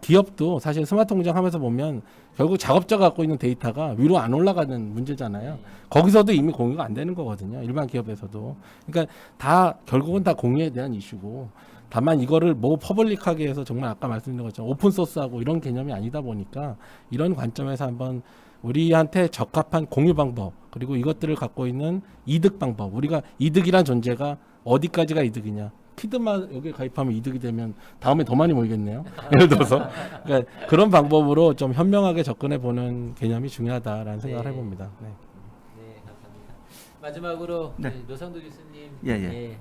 기업도 사실 스마트 공장 하면서 보면 결국 작업자가 갖고 있는 데이터가 위로 안 올라가는 문제잖아요. 거기서도 이미 공유가 안 되는 거거든요. 일반 기업에서도. 그러니까 다 결국은 다 공유에 대한 이슈고 다만 이거를 뭐 퍼블릭하게 해서 정말 아까 말씀드린 것처럼 오픈소스하고 이런 개념이 아니다 보니까 이런 관점에서 한번 우리한테 적합한 공유 방법 그리고 이것들을 갖고 있는 이득 방법 우리가 이득이란 존재가 어디까지가 이득이냐 키드마 여기에 가입하면 이득이 되면 다음에 더 많이 모이겠네요. 예를 들어서 그러니까 그런 방법으로 좀 현명하게 접근해 보는 개념이 중요하다라는 생각을 해봅니다. 네. 네, 감사합니다. 마지막으로 네. 노상도 교수님. 예.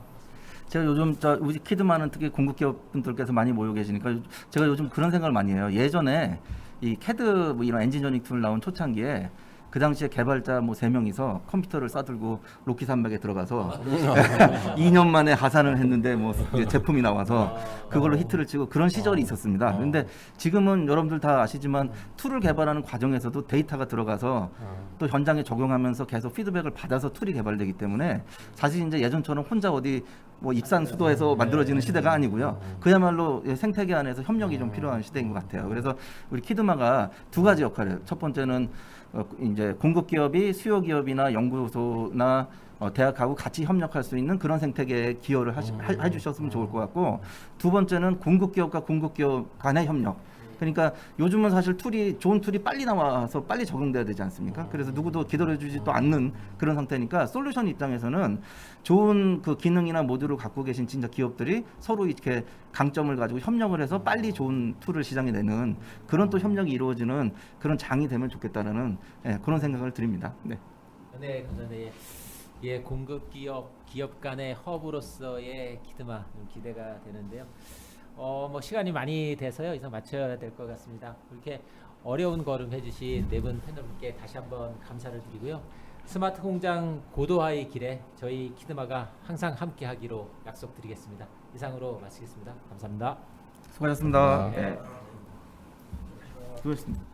제가 요즘 우리 키드마는 특히 공급기업 분들께서 많이 모여 계시니까 제가 요즘 그런 생각을 많이 해요. 예전에 이 캐드 뭐 이런 엔지니어링 툴 나온 초창기에 그 당시에 개발자 뭐 3명이서 컴퓨터를 싸들고 로키 산맥에 들어가서 2년 만에 하산을 했는데 뭐 이제 제품이 나와서 그걸로 히트를 치고 그런 시절이 있었습니다. 근데 지금은 여러분들 다 아시지만 툴을 개발하는 과정에서도 데이터가 들어가서 또 현장에 적용하면서 계속 피드백을 받아서 툴이 개발되기 때문에 사실 이제 예전처럼 혼자 어디 뭐 입산 수도에서 만들어지는 시대가 아니고요. 그야말로 생태계 안에서 협력이 좀 필요한 시대인 것 같아요. 그래서 우리 키드마가 두 가지 역할을 해요. 첫 번째는 이제 공급 기업이 수요 기업이나 연구소나 대학하고 같이 협력할 수 있는 그런 생태계에 기여를 해주셨으면 좋을 것 같고 두 번째는 공급 기업과 공급 기업 간의 협력. 그러니까 요즘은 사실 좋은 툴이 빨리 나와서 빨리 적용돼야 되지 않습니까? 그래서 누구도 기다려주지도 않는 그런 상태니까 솔루션 입장에서는 좋은 그 기능이나 모듈을 갖고 계신 진짜 기업들이 서로 이렇게 강점을 가지고 협력을 해서 빨리 좋은 툴을 시장에 내는 그런 또 협력이 이루어지는 그런 장이 되면 좋겠다라는 그런 생각을 드립니다. 네. 네, 감사합니다. 예, 공급 기업 간의 허브로서의 키드마 좀 기대가 되는데요. 뭐 시간이 많이 돼서요. 이상 마쳐야 될 것 같습니다. 이렇게 어려운 걸음 해주신 네 분 패널분께 다시 한번 감사를 드리고요. 스마트 공장 고도화의 길에 저희 키드마가 항상 함께하기로 약속드리겠습니다. 이상으로 마치겠습니다. 감사합니다. 수고하셨습니다. 네. 수고하셨습니다.